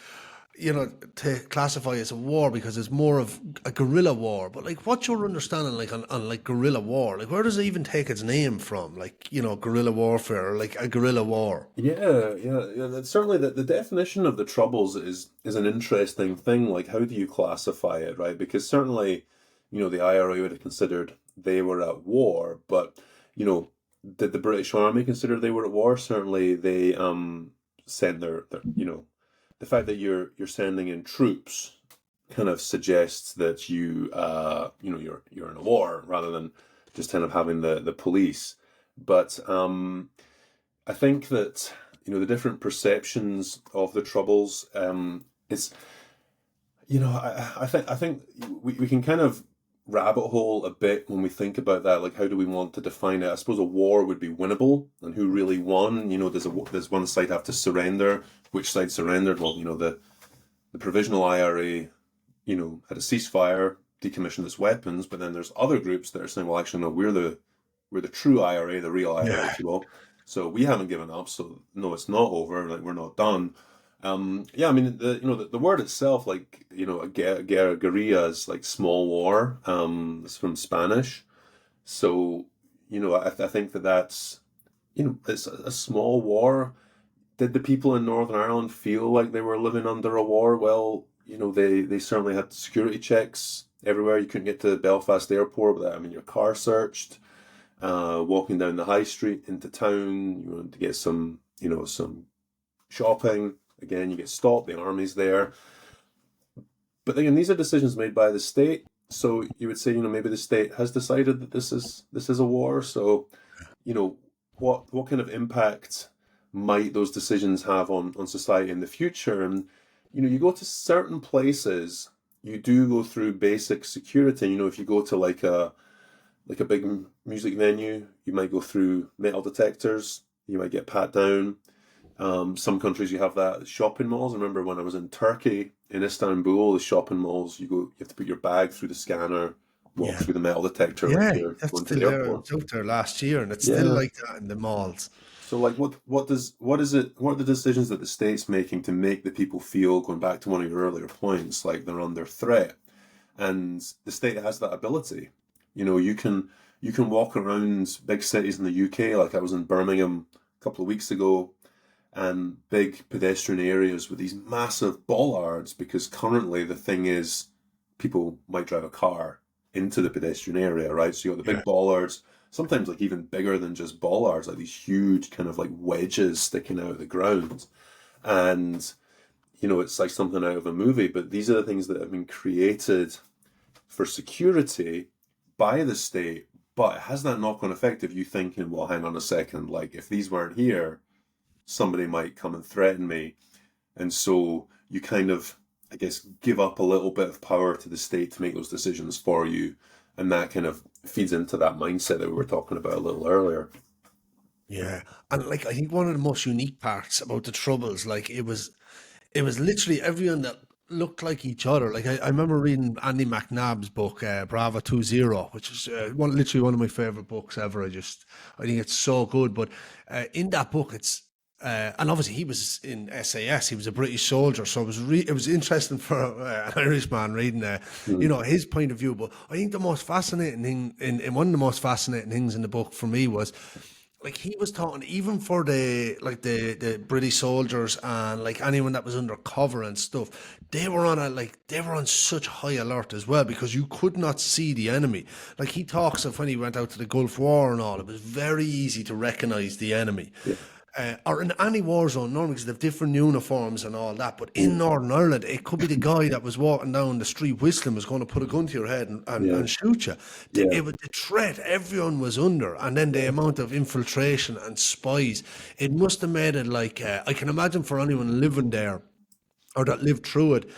to classify as a war because it's more of a guerrilla war. But like, what's your understanding like on like guerrilla war? Like, where does it even take its name from? Like, guerrilla warfare or like a guerrilla war. Yeah, yeah, yeah. Certainly, the definition of the Troubles is an interesting thing. Like, how do you classify it, right? Because certainly, the IRA would have considered they were at war, but you know, did the British Army consider they were at war? Certainly, they sent their the fact that you're sending in troops kind of suggests that you're in a war rather than just kind of having the police. But I think that the different perceptions of the Troubles. It's I think we can kind of rabbit hole a bit when we think about that. Like, how do we want to define it? I suppose a war would be winnable, and who really won? Does one side have to surrender? Which side surrendered? Well, the provisional IRA, had a ceasefire, decommissioned its weapons, but then there's other groups that are saying, well, actually, no, we're the true IRA, the real IRA, Yeah, if you will. So we haven't given up. So no, it's not over. Like, we're not done. Yeah, I mean, the word itself, like, guerrilla is like small war. It's from Spanish. So, I think that's, it's a small war. Did the people in Northern Ireland feel like they were living under a war? Well, they certainly had security checks everywhere. You couldn't get to Belfast airport without having your car searched. Walking down the high street into town, you wanted to get some shopping. Again, you get stopped. The army's there. But again, these are decisions made by the state. So you would say, maybe the state has decided that this is a war. So, what kind of impact might those decisions have on society in the future? And you go to certain places, you do go through basic security. If you go to like a big music venue, you might go through metal detectors. You might get pat down. Some countries you have that. Shopping malls. I remember when I was in Turkey, in Istanbul, the shopping malls, you have to put your bag through the scanner, walk through the metal detector like you're that's going to still the there. I airport. was out there last year, and it's still like that in the malls. So like what are the decisions that the state's making to make the people feel, going back to one of your earlier points, like they're under threat? And the state has that ability. You can walk around big cities in the UK, like I was in Birmingham a couple of weeks ago, and big pedestrian areas with these massive bollards, because currently the thing is people might drive a car into the pedestrian area, right? So you got the big bollards, sometimes like even bigger than just bollards, like these huge kind of like wedges sticking out of the ground. And, it's like something out of a movie, but these are the things that have been created for security by the state. But it has that knock-on effect of you thinking, well, hang on a second, like if these weren't here, somebody might come and threaten me. And so you kind of, I guess, give up a little bit of power to the state to make those decisions for you. And that kind of feeds into that mindset that we were talking about a little earlier. Yeah, and like I think one of the most unique parts about the Troubles, like it was literally everyone that looked like each other. Like I remember reading Andy McNabb's book, Brava 20, which is literally one of my favorite books ever. I think it's so good. But in that book, and obviously he was in SAS. He was a British soldier, so it was interesting for an Irishman reading, his point of view. But I think the most fascinating thing, in one of the most fascinating things in the book for me was, like, he was talking even for the British soldiers and like anyone that was under cover and stuff, they were on such high alert as well, because you could not see the enemy. Like, he talks of when he went out to the Gulf War and all, it was very easy to recognize the enemy. Or in any war zone normally, because they have different uniforms and all that, but in Northern Ireland it could be the guy that was walking down the street whistling was going to put a gun to your head and shoot you. It was the threat everyone was under, and then the amount of infiltration and spies, it must have made it like, I can imagine for anyone living there or that lived through it,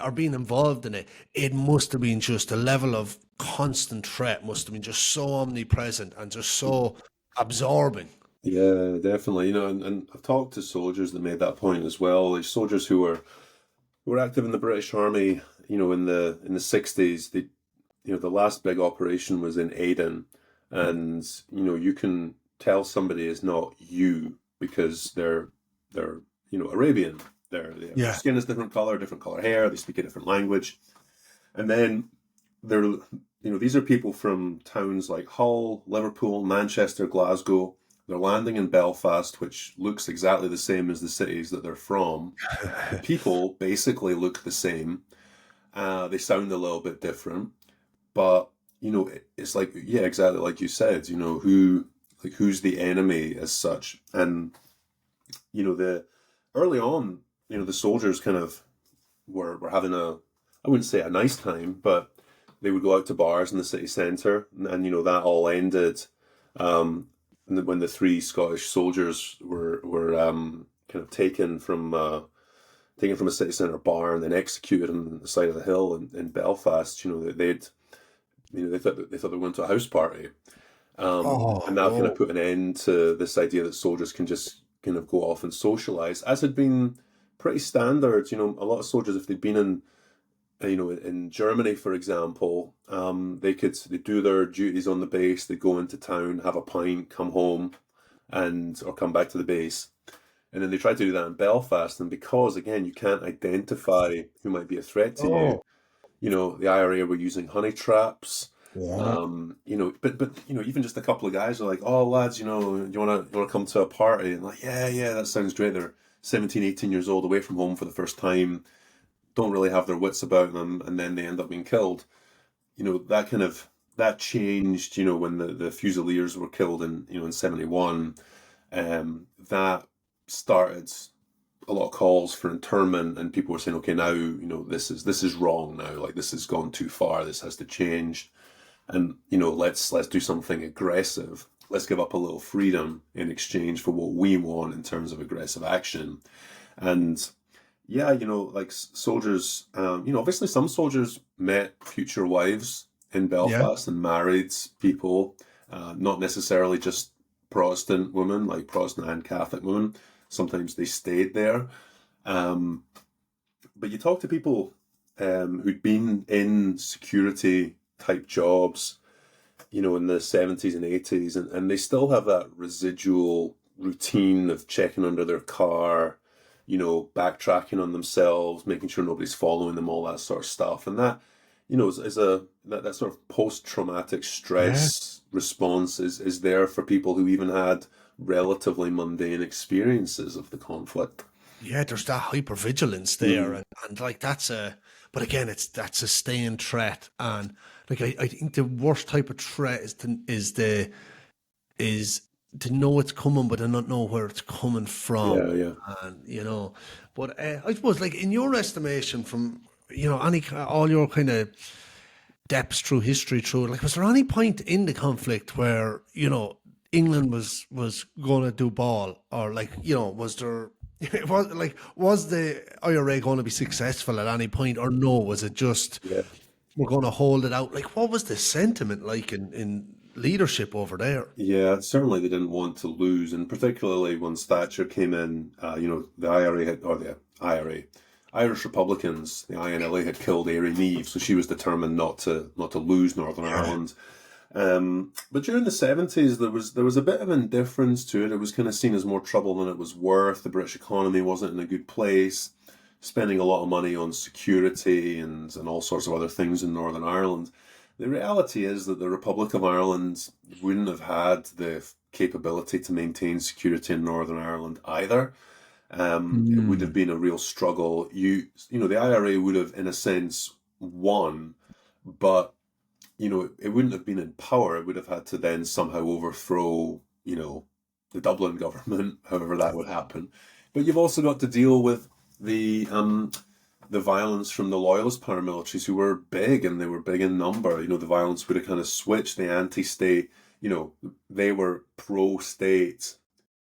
or being involved in it, it must have been just a level of constant threat must have been just so omnipresent and just so absorbing. Yeah, definitely. And I've talked to soldiers that made that point as well. There's soldiers who were active in the British Army, in the 60s. The last big operation was in Aden, and you can tell somebody is not you because they're Arabian. Their skin is different color hair. They speak a different language, and then these are people from towns like Hull, Liverpool, Manchester, Glasgow. They're landing in Belfast, which looks exactly the same as the cities that they're from. The people basically look the same. They sound a little bit different, but it's like, yeah, exactly like you said. Who's the enemy as such? And the early on, the soldiers kind of were having I wouldn't say a nice time, but they would go out to bars in the city centre, and that all ended. When the three Scottish soldiers were kind of taken from a city centre bar and then executed on the side of the hill in Belfast, they thought they were going to a house party, and that kind of put an end to this idea that soldiers can just kind of go off and socialise, as had been pretty standard. A lot of soldiers, if they'd been in Germany, for example, they do their duties on the base. They go into town, have a pint, come home, or come back to the base, and then they try to do that in Belfast. And because again, you can't identify who might be a threat to you, the IRA were using honey traps. But even just a couple of guys are like, oh lads, you want to come to a party, and like, yeah, that sounds great. They're 17, 18 years old, away from home for the first time. don't really have their wits about them, and then they end up being killed. That changed, when the Fusiliers were killed in 71. That started a lot of calls for internment, and people were saying, okay, now, this is wrong now, like this has gone too far, this has to change. And, let's do something aggressive. Let's give up a little freedom in exchange for what we want in terms of aggressive action. And yeah, like soldiers, obviously some soldiers met future wives in Belfast and married people, not necessarily just Protestant women, like Protestant and Catholic women. Sometimes they stayed there. But you talk to people who'd been in security type jobs, in the 70s and 80s, and they still have that residual routine of checking under their car, backtracking on themselves, making sure nobody's following them, all that sort of stuff. And that, is that sort of post-traumatic stress response is there for people who even had relatively mundane experiences of the conflict. Yeah, there's that hypervigilance there, and like but again, that's a staying threat, and like I think the worst type of threat is to know it's coming, but to not know where it's coming from. Yeah. And but I suppose, like, in your estimation, from all your kind of depths through history, like, was there any point in the conflict where England was going to do ball, or like was there? Was the IRA going to be successful at any point, or no? Was it just we're going to hold it out? Like, what was the sentiment like in leadership over there? Yeah, certainly they didn't want to lose, and particularly once Thatcher came in, the IRA, Irish Republicans, the INLA had killed Éire Niamh, so she was determined not to lose Northern Ireland. But during the 70s, there was a bit of indifference to it. It was kind of seen as more trouble than it was worth. The British economy wasn't in a good place, spending a lot of money on security and all sorts of other things in Northern Ireland. The reality is that the Republic of Ireland wouldn't have had the capability to maintain security in Northern Ireland either. It would have been a real struggle. The IRA would have, in a sense, won, but it wouldn't have been in power. It would have had to then somehow overthrow, the Dublin government, however that would happen. But you've also got to deal with the violence from the loyalist paramilitaries, who were big, and they were big in number. The violence would have kind of switched. The anti-state, they were pro-state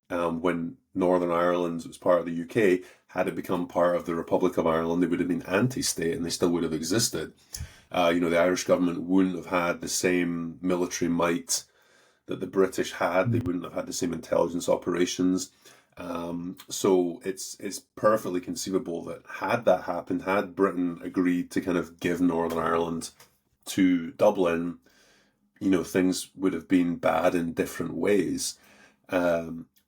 when Northern Ireland was part of the UK. Had it become part of the Republic of Ireland, they would have been anti-state, and they still would have existed. The Irish government wouldn't have had the same military might that the British had. They wouldn't have had the same intelligence operations. So it's perfectly conceivable that had that happened, had Britain agreed to kind of give Northern Ireland to Dublin, things would have been bad in different ways.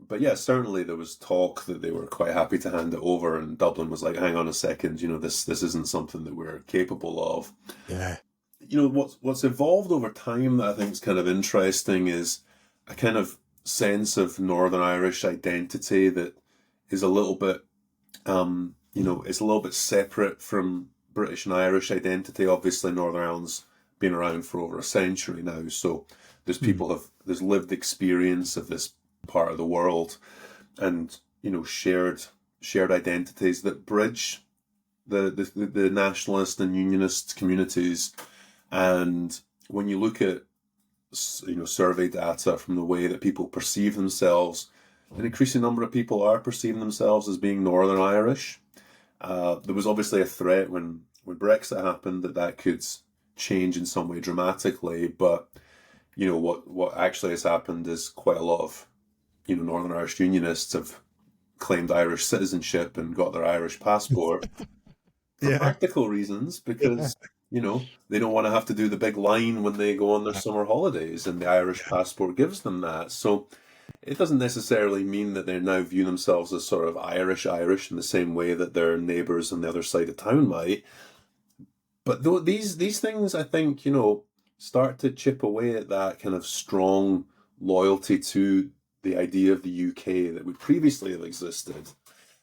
But yeah, certainly there was talk that they were quite happy to hand it over, and Dublin was like, hang on a second, this isn't something that we're capable of. Yeah. What's evolved over time that I think is kind of interesting is a kind of sense of Northern Irish identity that is a little bit, it's a little bit separate from British and Irish identity. Obviously, Northern Ireland's been around for over a century now, so there's there's lived experience of this part of the world, and shared identities that bridge the nationalist and unionist communities. And when you look at survey data from the way that people perceive themselves, an increasing number of people are perceiving themselves as being Northern Irish. There was obviously a threat when Brexit happened that could change in some way dramatically, but what actually has happened is quite a lot of Northern Irish Unionists have claimed Irish citizenship and got their Irish passport for practical reasons, because they don't want to have to do the big line when they go on their summer holidays, and the Irish passport gives them that. So it doesn't necessarily mean that they now view themselves as sort of Irish in the same way that their neighbours on the other side of town might. But these things, I think, start to chip away at that kind of strong loyalty to the idea of the UK that would previously have existed.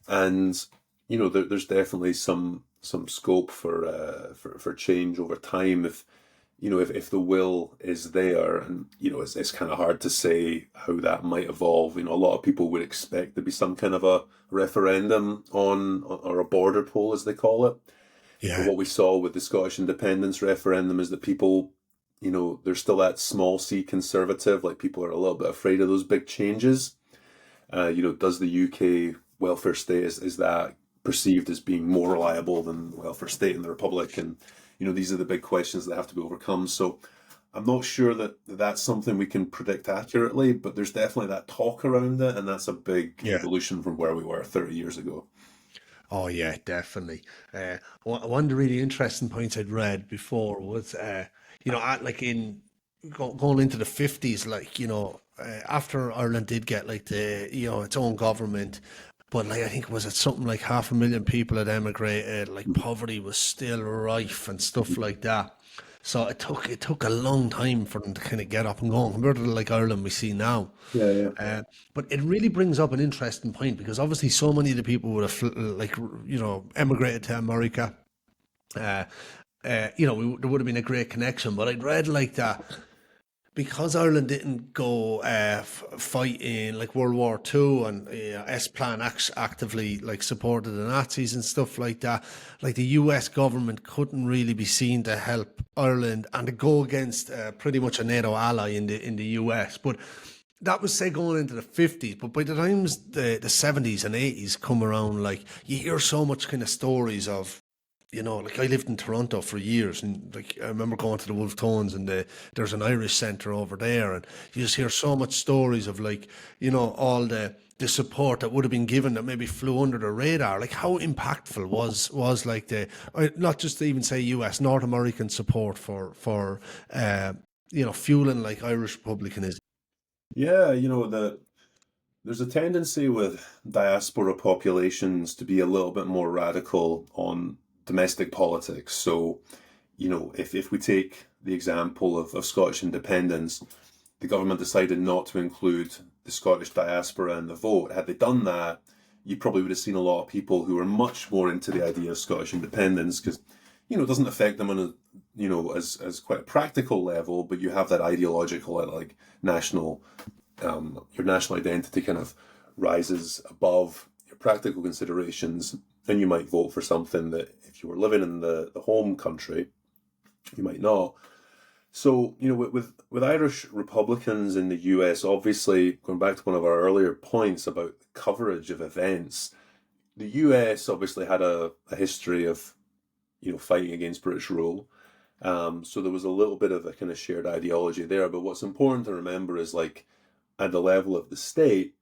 And, there's definitely some some scope for change over time if if the will is there. And it's kind of hard to say how that might evolve. A lot of people would expect there be some kind of a referendum on, or a border poll as they call it. But Yeah. what we saw with the Scottish independence referendum is that people, there's still that small c conservative, like people are a little bit afraid of those big changes. Does the UK welfare state, is that perceived as being more reliable than the welfare state in the Republic? And, these are the big questions that have to be overcome. So I'm not sure that that's something we can predict accurately, but there's definitely that talk around it, and that's a big Yeah. evolution from where we were 30 years ago. Oh yeah, definitely. One of the really interesting points I'd read before was, like going into the 50s, like, after Ireland did get like its own government, but like I think it was at something like 500,000 people had emigrated, like poverty was still rife and stuff like that. So it took a long time for them to kind of get up and going compared to like Ireland we see now. Yeah, yeah. But it really brings up an interesting point because obviously so many of the people would have emigrated to America. Uh, there would have been a great connection. But I'd read like that because Ireland didn't go fight in like World War Two, and S-Plan actively like supported the Nazis and stuff like that. Like the US government couldn't really be seen to help Ireland and to go against pretty much a NATO ally in the US. But that was say going into the 50s, but by the times the 70s and 80s come around, like you hear so much kind of stories of, like I lived in Toronto for years, and like I remember going to the Wolf Tones, and there's an Irish centre over there, and you just hear so much stories of like, all the support that would have been given that maybe flew under the radar. Like how impactful was like not just to even say US, North American support for fueling like Irish republicanism. Yeah, there's a tendency with diaspora populations to be a little bit more radical on domestic politics. So, if we take the example of Scottish independence, the government decided not to include the Scottish diaspora in the vote. Had they done that, you probably would have seen a lot of people who are much more into the idea of Scottish independence because, it doesn't affect them on a, as quite a practical level, but you have that ideological, like national, your national identity kind of rises above your practical considerations, and you might vote for something that if you were living in the home country, you might not. So, with Irish Republicans in the US, obviously, going back to one of our earlier points about coverage of events, the US obviously had a history of, fighting against British rule. So there was a little bit of a kind of shared ideology there. But what's important to remember is like at the level of the state,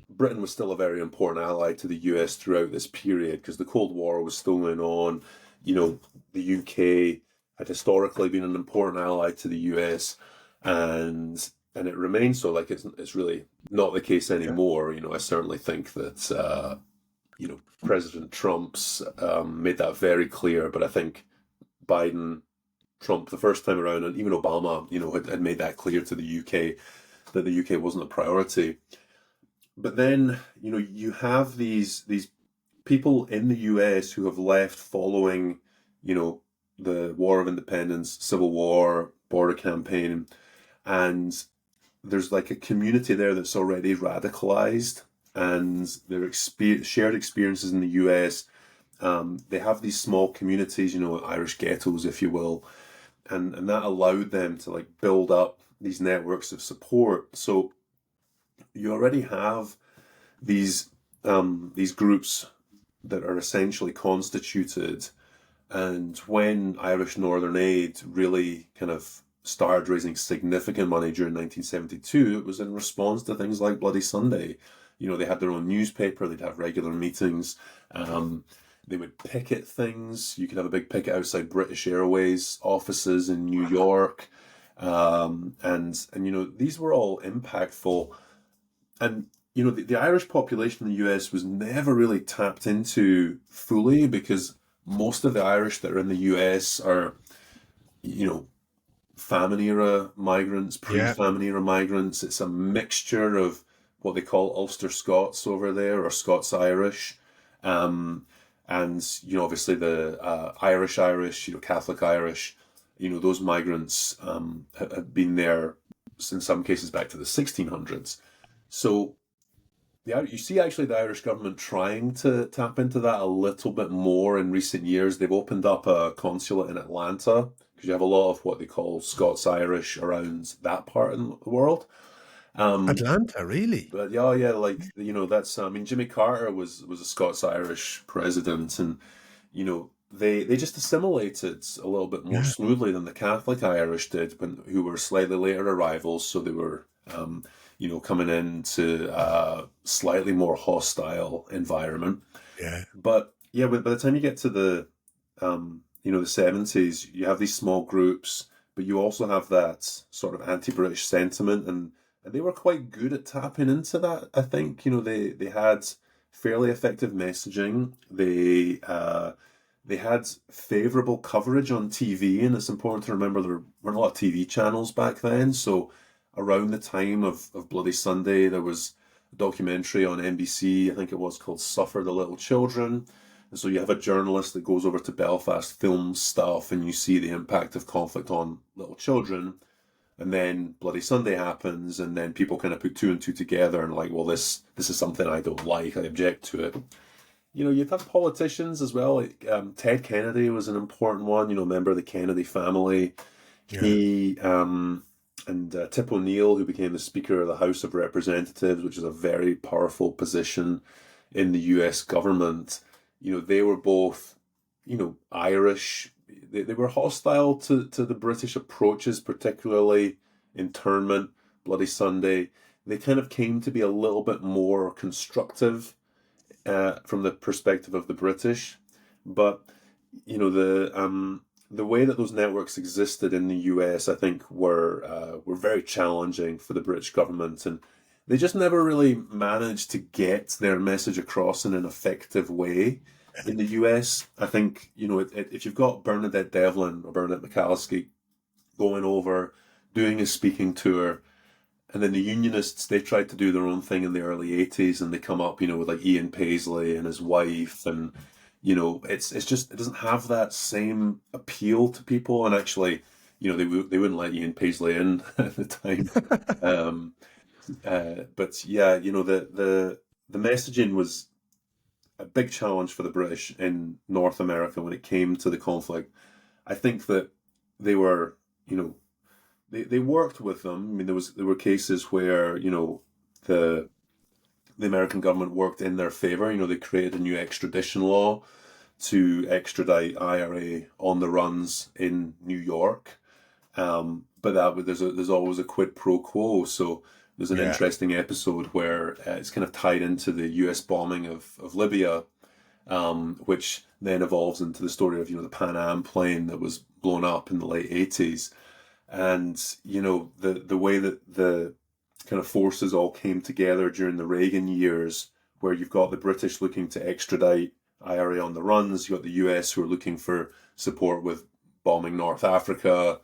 Britain was still a very important ally to the US throughout this period because the Cold War was still going on. The UK had historically been an important ally to the US, and it remains so. Like it's really not the case anymore. I certainly think that President Trump's made that very clear, but I think Biden, Trump the first time around, and even Obama, had made that clear to the UK that the UK wasn't a priority. But then, you have these people in the US who have left following, the War of Independence, Civil War, border campaign, and there's like a community there that's already radicalized, and their shared experiences in the US. They have these small communities, Irish ghettos, if you will, and that allowed them to like build up these networks of support. So you already have these groups that are essentially constituted. And when Irish Northern Aid really kind of started raising significant money during 1972, it was in response to things like Bloody Sunday. They had their own newspaper, they'd have regular meetings, they would picket things. You could have a big picket outside British Airways offices in New York. And these were all impactful. And the Irish population in the US was never really tapped into fully because most of the Irish that are in the US are, famine era migrants, Yeah. pre-famine era migrants. It's a mixture of what they call Ulster Scots over there, or Scots Irish. And, obviously the Irish, Catholic Irish, those migrants have been there in some cases back to the 1600s. So you see actually the Irish government trying to tap into that a little bit more in recent years. They've opened up a consulate in Atlanta because you have a lot of what they call Scots-Irish around that part of the world. Atlanta, really? But yeah, like that's Jimmy Carter was a Scots-Irish president, and they just assimilated a little bit more Yeah. smoothly than the Catholic Irish did, who were slightly later arrivals, so they were coming into a slightly more hostile environment. Yeah. But yeah, by the time you get to the the 70s, you have these small groups, but you also have that sort of anti-British sentiment, and they were quite good at tapping into that. I think they had fairly effective messaging. They had favorable coverage on TV, and it's important to remember there weren't a lot of TV channels back then. So around the time of Bloody Sunday, there was a documentary on NBC, I think it was, called Suffer the Little Children. And so you have a journalist that goes over to Belfast, films stuff, and you see the impact of conflict on little children. And then Bloody Sunday happens, and then people kind of put two and two together and like, well, this is something I don't like, I object to it. You've had politicians as well. Like Ted Kennedy was an important one. Member of the Kennedy family. Yeah. He and Tip O'Neill, who became the Speaker of the House of Representatives, which is a very powerful position in the U.S. government. They were both, Irish. They were hostile to the British approaches, particularly internment, Bloody Sunday. They kind of came to be a little bit more constructive from the perspective of the British. But, the way that those networks existed in the US, I think, were very challenging for the British government, and they just never really managed to get their message across in an effective way in the US. I think, if you've got Bernadette Devlin or Bernadette McCalskey going over, doing a speaking tour, and then the Unionists, they tried to do their own thing in the early 80s, and they come up, with like Ian Paisley and his wife, and it's just, it doesn't have that same appeal to people. And actually, they wouldn't let Ian Paisley in at the time. But yeah, the messaging was a big challenge for the British in North America when it came to the conflict. I think that they were, they worked with them. I mean, there were cases where the American government worked in their favor. They created a new extradition law to extradite IRA on the runs in New York. But there's always a quid pro quo. So there's an interesting episode where it's kind of tied into the US bombing of Libya, which then evolves into the story of the Pan Am plane that was blown up in the late 80s. And the way that the kind of forces all came together during the Reagan years, where you've got the British looking to extradite IRA on the runs, you've got the US who are looking for support with bombing North Africa,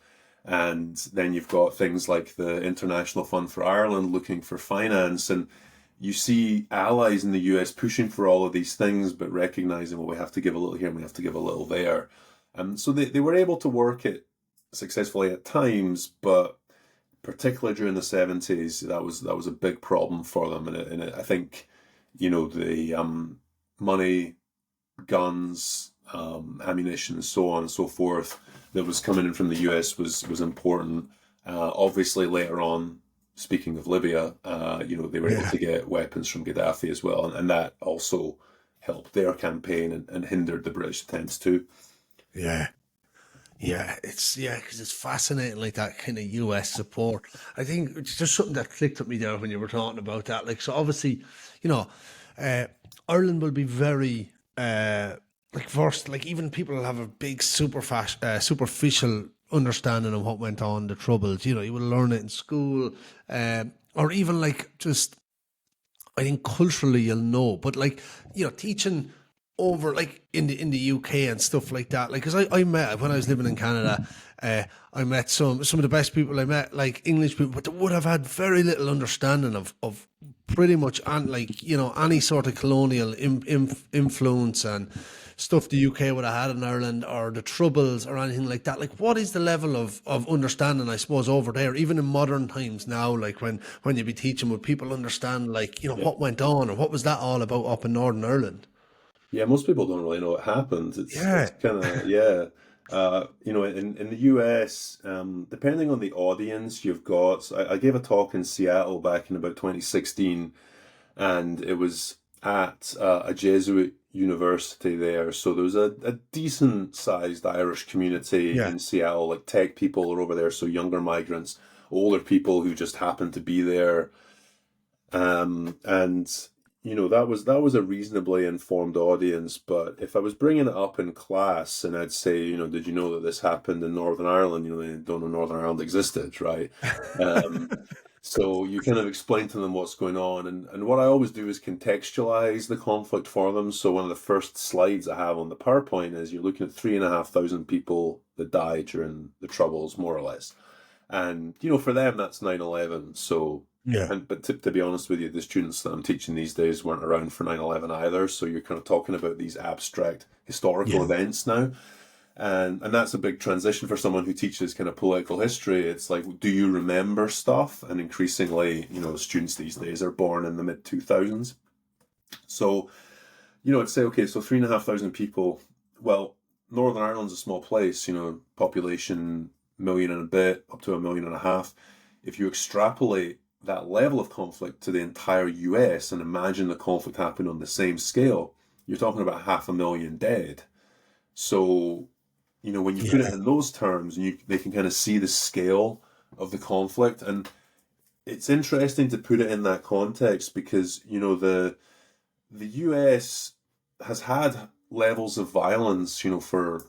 and then you've got things like the International Fund for Ireland looking for finance, and you see allies in the US pushing for all of these things, but recognizing, well, we have to give a little here and we have to give a little there. So they were able to work it successfully at times, but particularly during the 70s, that was a big problem for them. And I think, the money, guns, ammunition, and so on and so forth that was coming in from the US was important. Obviously, later on, speaking of Libya, they were able to get weapons from Gaddafi as well, and that also helped their campaign and hindered the British attempts too. Yeah. Yeah, because it's fascinating, like that kind of US support. I think it's just something that clicked with me there when you were talking about that. Like, so obviously, Ireland will be very versed. Like, even people will have a big superficial understanding of what went on, the troubles. You will learn it in school, or even like just, I think culturally you'll know. But like, teaching over like in the UK and stuff like that, like, because I met, when I was living in Canada, I met some of the best people I met, like English people, but they would have had very little understanding of pretty much any sort of colonial influence and stuff the UK would have had in Ireland, or the Troubles, or anything like that. Like, what is the level of understanding, I suppose, over there, even in modern times now, like when you be teaching, would people understand, like, Yeah. what went on, or what was that all about up in Northern Ireland? Yeah, most people don't really know what happened. It's Yeah. kind of, yeah. In the US, depending on the audience you've got, so I gave a talk in Seattle back in about 2016, and it was at a Jesuit university there. So there was a decent sized Irish community Yeah. in Seattle, like tech people are over there, so younger migrants, older people who just happened to be there. And that was a reasonably informed audience. But if I was bringing it up in class and I'd say, did you know that this happened in Northern Ireland? They don't know Northern Ireland existed, right? Um, so you kind of explain to them what's going on. And what I always do is contextualize the conflict for them. So one of the first slides I have on the PowerPoint is you're looking at 3,500 people that died during the Troubles, more or less. And, for them, that's 9/11. So, Yeah. but to be honest with you, the students that I'm teaching these days weren't around for 9/11 either. So you're kind of talking about these abstract historical Yeah. events now. And that's a big transition for someone who teaches kind of political history. It's like, do you remember stuff? And increasingly, students these days are born in the mid 2000s. So, I'd say, okay, so 3,500 people. Well, Northern Ireland's a small place, population million and a bit, up to 1.5 million. If you extrapolate that level of conflict to the entire US and imagine the conflict happened on the same scale, you're talking about 500,000 dead. So, when you put it Yeah. in those terms, they can kind of see the scale of the conflict. And it's interesting to put it in that context because, the US has had levels of violence, for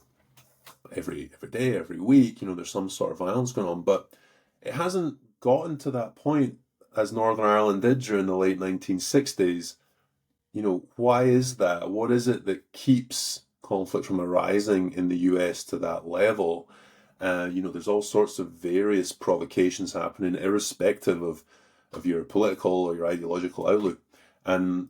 every day, every week, there's some sort of violence going on, but it hasn't gotten to that point as Northern Ireland did during the late 1960s. Why is that? What is it that keeps conflict from arising in the US to that level? There's all sorts of various provocations happening, irrespective of your political or your ideological outlook. And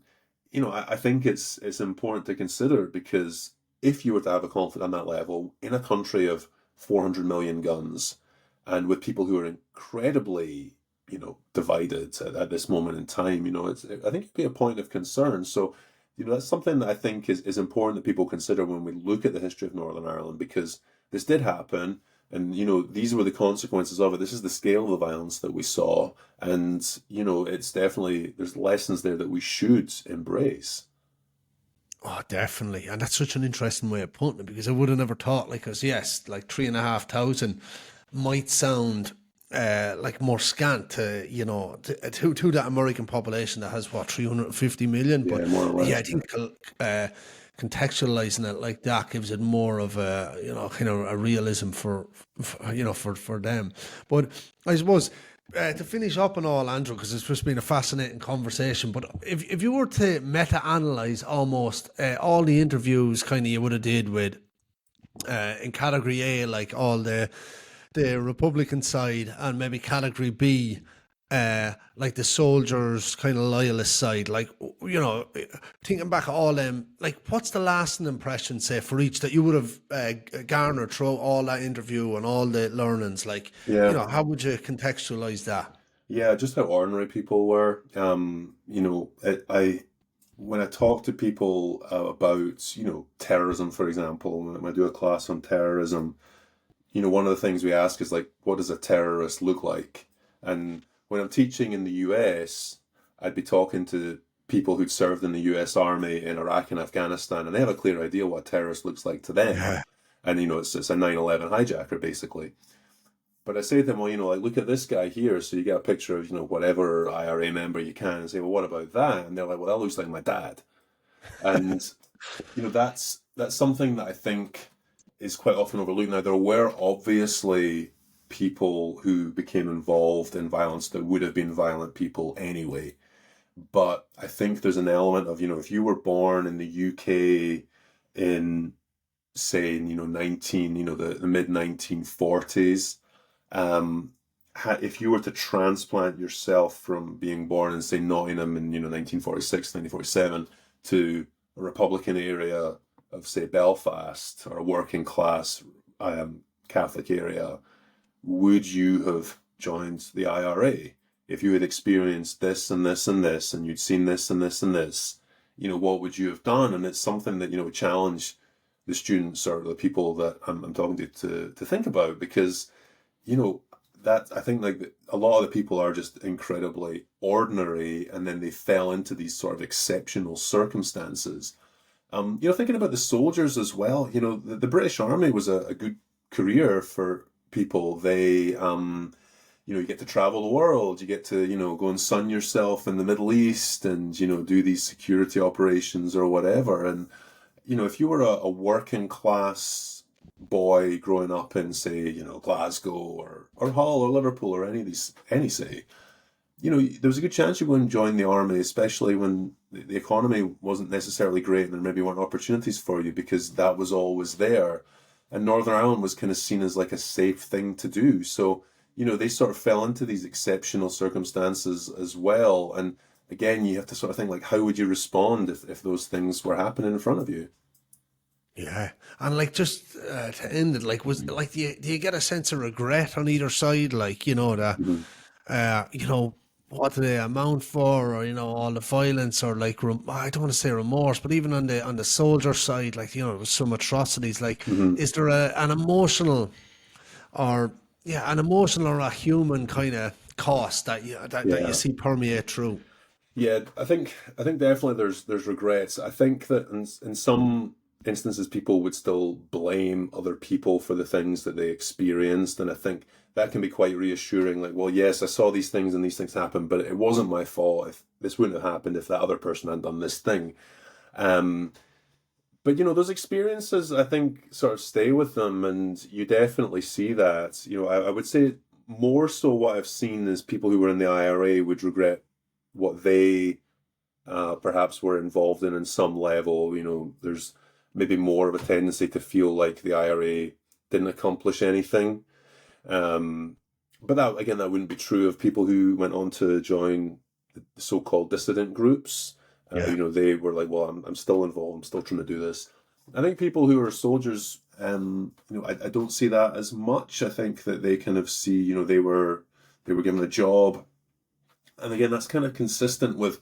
I think it's important to consider because if you were to have a conflict on that level in a country of 400 million guns and with people who are incredibly, divided at this moment in time, I think it'd be a point of concern. So, that's something that I think is important that people consider when we look at the history of Northern Ireland, because this did happen. And, these were the consequences of it. This is the scale of the violence that we saw. And, it's definitely, there's lessons there that we should embrace. Oh, definitely. And that's such an interesting way of putting it, because I would have never thought, like, because yes, like 3,500 might sound like more scant to, to that American population that has what, 350 million. But Yeah, more or yeah, less. I think contextualizing it like that gives it more of a, kind of a realism for them. But I suppose to finish up and all, Andrew, because it's just been a fascinating conversation. But if you were to meta-analyze almost all the interviews kind of you would have did with in category A, like all the Republican side, and maybe category B, like the soldiers kind of loyalist side, like, thinking back at all them, like, what's the lasting impression, say, for each that you would have garnered through all that interview and all the learnings? Like, Yeah. how would you contextualize that? Yeah, just how ordinary people were. When I talk to people about, terrorism, for example, when I do a class on terrorism, one of the things we ask is like, what does a terrorist look like? And when I'm teaching in the US, I'd be talking to people who'd served in the US Army in Iraq and Afghanistan, and they have a clear idea what a terrorist looks like to them. Yeah. And, it's a 9/11 hijacker, basically. But I say to them, well, like, look at this guy here. So you get a picture of, whatever IRA member you can and say, well, what about that? And they're like, well, that looks like my dad. And, that's something that I think is quite often overlooked. Now, there were obviously people who became involved in violence that would have been violent people anyway. But I think there's an element of, if you were born in the UK in, say, 19, the mid 1940s, if you were to transplant yourself from being born in, say, Nottingham in 1946, 1947 to a Republican area say, Belfast, or a working class Catholic area, would you have joined the IRA if you had experienced this and this and this, and you'd seen this and this and this? What would you have done? And it's something that, challenge the students or the people that I'm talking to think about, because, that I think like a lot of the people are just incredibly ordinary, and then they fell into these sort of exceptional circumstances. Thinking about the soldiers as well, the British Army was a good career for people. They, you get to travel the world, you get to, go and sun yourself in the Middle East and, do these security operations or whatever. And, if you were a working class boy growing up in, say, Glasgow or Hull or Liverpool or any city, there was a good chance you wouldn't join the army, especially when the economy wasn't necessarily great and there maybe weren't opportunities for you, because that was always there. And Northern Ireland was kind of seen as like a safe thing to do. So, they sort of fell into these exceptional circumstances as well. And again, you have to sort of think like, how would you respond if those things were happening in front of you? Yeah, and like just to end it, like was like do you get a sense of regret on either side? Like that, what do they amount for, or all the violence, or like I don't want to say remorse, but even on the soldier side, like there was some atrocities. Like, is there an emotional or a human kind of cost that that you Yeah. see permeate through? Yeah, I think definitely there's regrets. I think that in some instances people would still blame other people for the things that they experienced, and I think that can be quite reassuring. Like, well, yes, I saw these things and these things happen, but it wasn't my fault. If this wouldn't have happened if that other person had done this thing. But those experiences, I think, sort of stay with them, and you definitely see that. I would say more so what I've seen is people who were in the IRA would regret what they perhaps were involved in some level. There's maybe more of a tendency to feel like the IRA didn't accomplish anything. But that wouldn't be true of people who went on to join the so-called dissident groups. They were like, well, I'm still involved. I'm still trying to do this. I think people who are soldiers, I don't see that as much. I think that they kind of see, they were given a job. And again, that's kind of consistent with,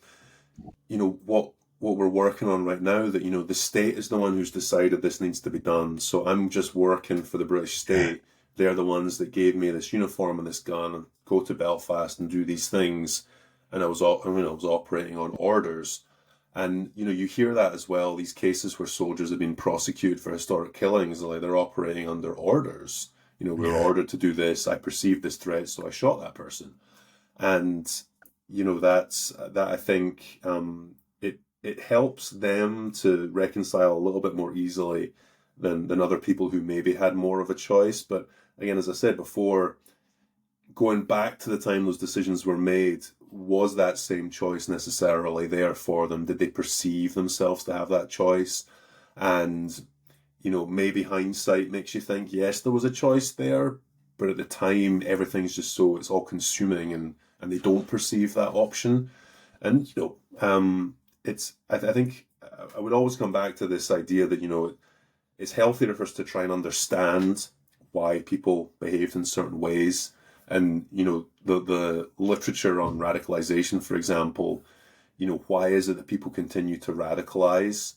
what we're working on right now, that, the state is the one who's decided this needs to be done. So I'm just working for the British state. They're the ones that gave me this uniform and this gun and go to Belfast and do these things. And I was operating on orders. And, you hear that as well, these cases where soldiers have been prosecuted for historic killings, like they're operating under orders. We were ordered to do this. I perceived this threat, so I shot that person. And, that I think it helps them to reconcile a little bit more easily than other people who maybe had more of a choice. But again, as I said before, going back to the time those decisions were made, was that same choice necessarily there for them? Did they perceive themselves to have that choice? And, maybe hindsight makes you think, yes, there was a choice there, but at the time, everything's just it's all consuming, and they don't perceive that option. And, I think I would always come back to this idea that, it's healthier for us to try and understand why people behaved in certain ways. And, the literature on radicalization, for example, why is it that people continue to radicalize?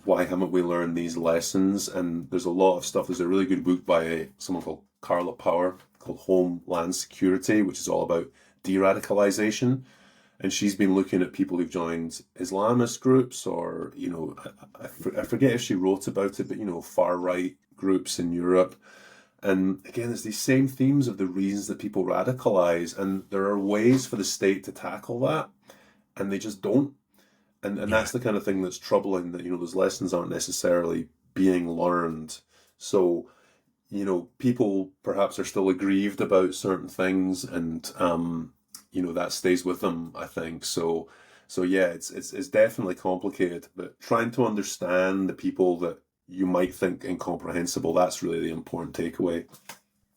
Why haven't we learned these lessons? And there's a lot of stuff. There's a really good book by someone called Carla Power called Homeland Security, which is all about de-radicalization. And she's been looking at people who've joined Islamist groups, or, I forget if she wrote about it, but, far-right groups in Europe. And again, there's these same themes of the reasons that people radicalize, and there are ways for the state to tackle that, and they just don't. And that's the kind of thing that's troubling, that, those lessons aren't necessarily being learned. So, people perhaps are still aggrieved about certain things, and, that stays with them, I think. So yeah, it's definitely complicated, but trying to understand the people that you might think incomprehensible, that's really the important takeaway.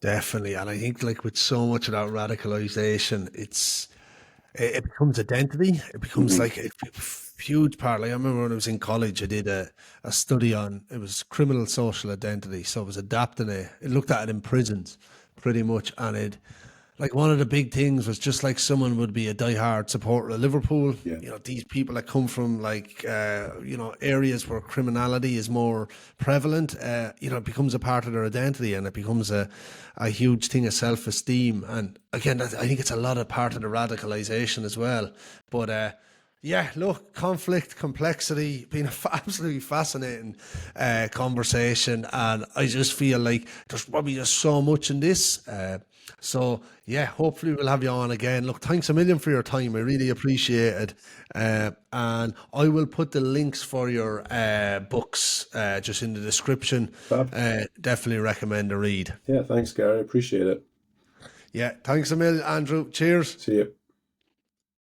Definitely, and I think like with so much of that radicalization, it becomes identity. It becomes like huge part. Like I remember when I was in college, I did a study on, it was criminal social identity. So it was adapting it looked at it in prisons pretty much. And it, like one of the big things was just like someone would be a diehard supporter of Liverpool. Yeah. You know, these people that come from like, you know, areas where criminality is more prevalent, you know, it becomes a part of their identity and it becomes a huge thing of self-esteem. And again, I think it's a lot of part of the radicalization as well. But, yeah, look, conflict, complexity, been an absolutely fascinating conversation, and I just feel like there's probably just so much in this. So yeah, hopefully we'll have you on again. Look, thanks a million for your time. I really appreciate it. And I will put the links for your books just in the description. Fab. Definitely recommend a read. Yeah, thanks, Gary. Appreciate it. Yeah, thanks a million, Andrew. Cheers. See you.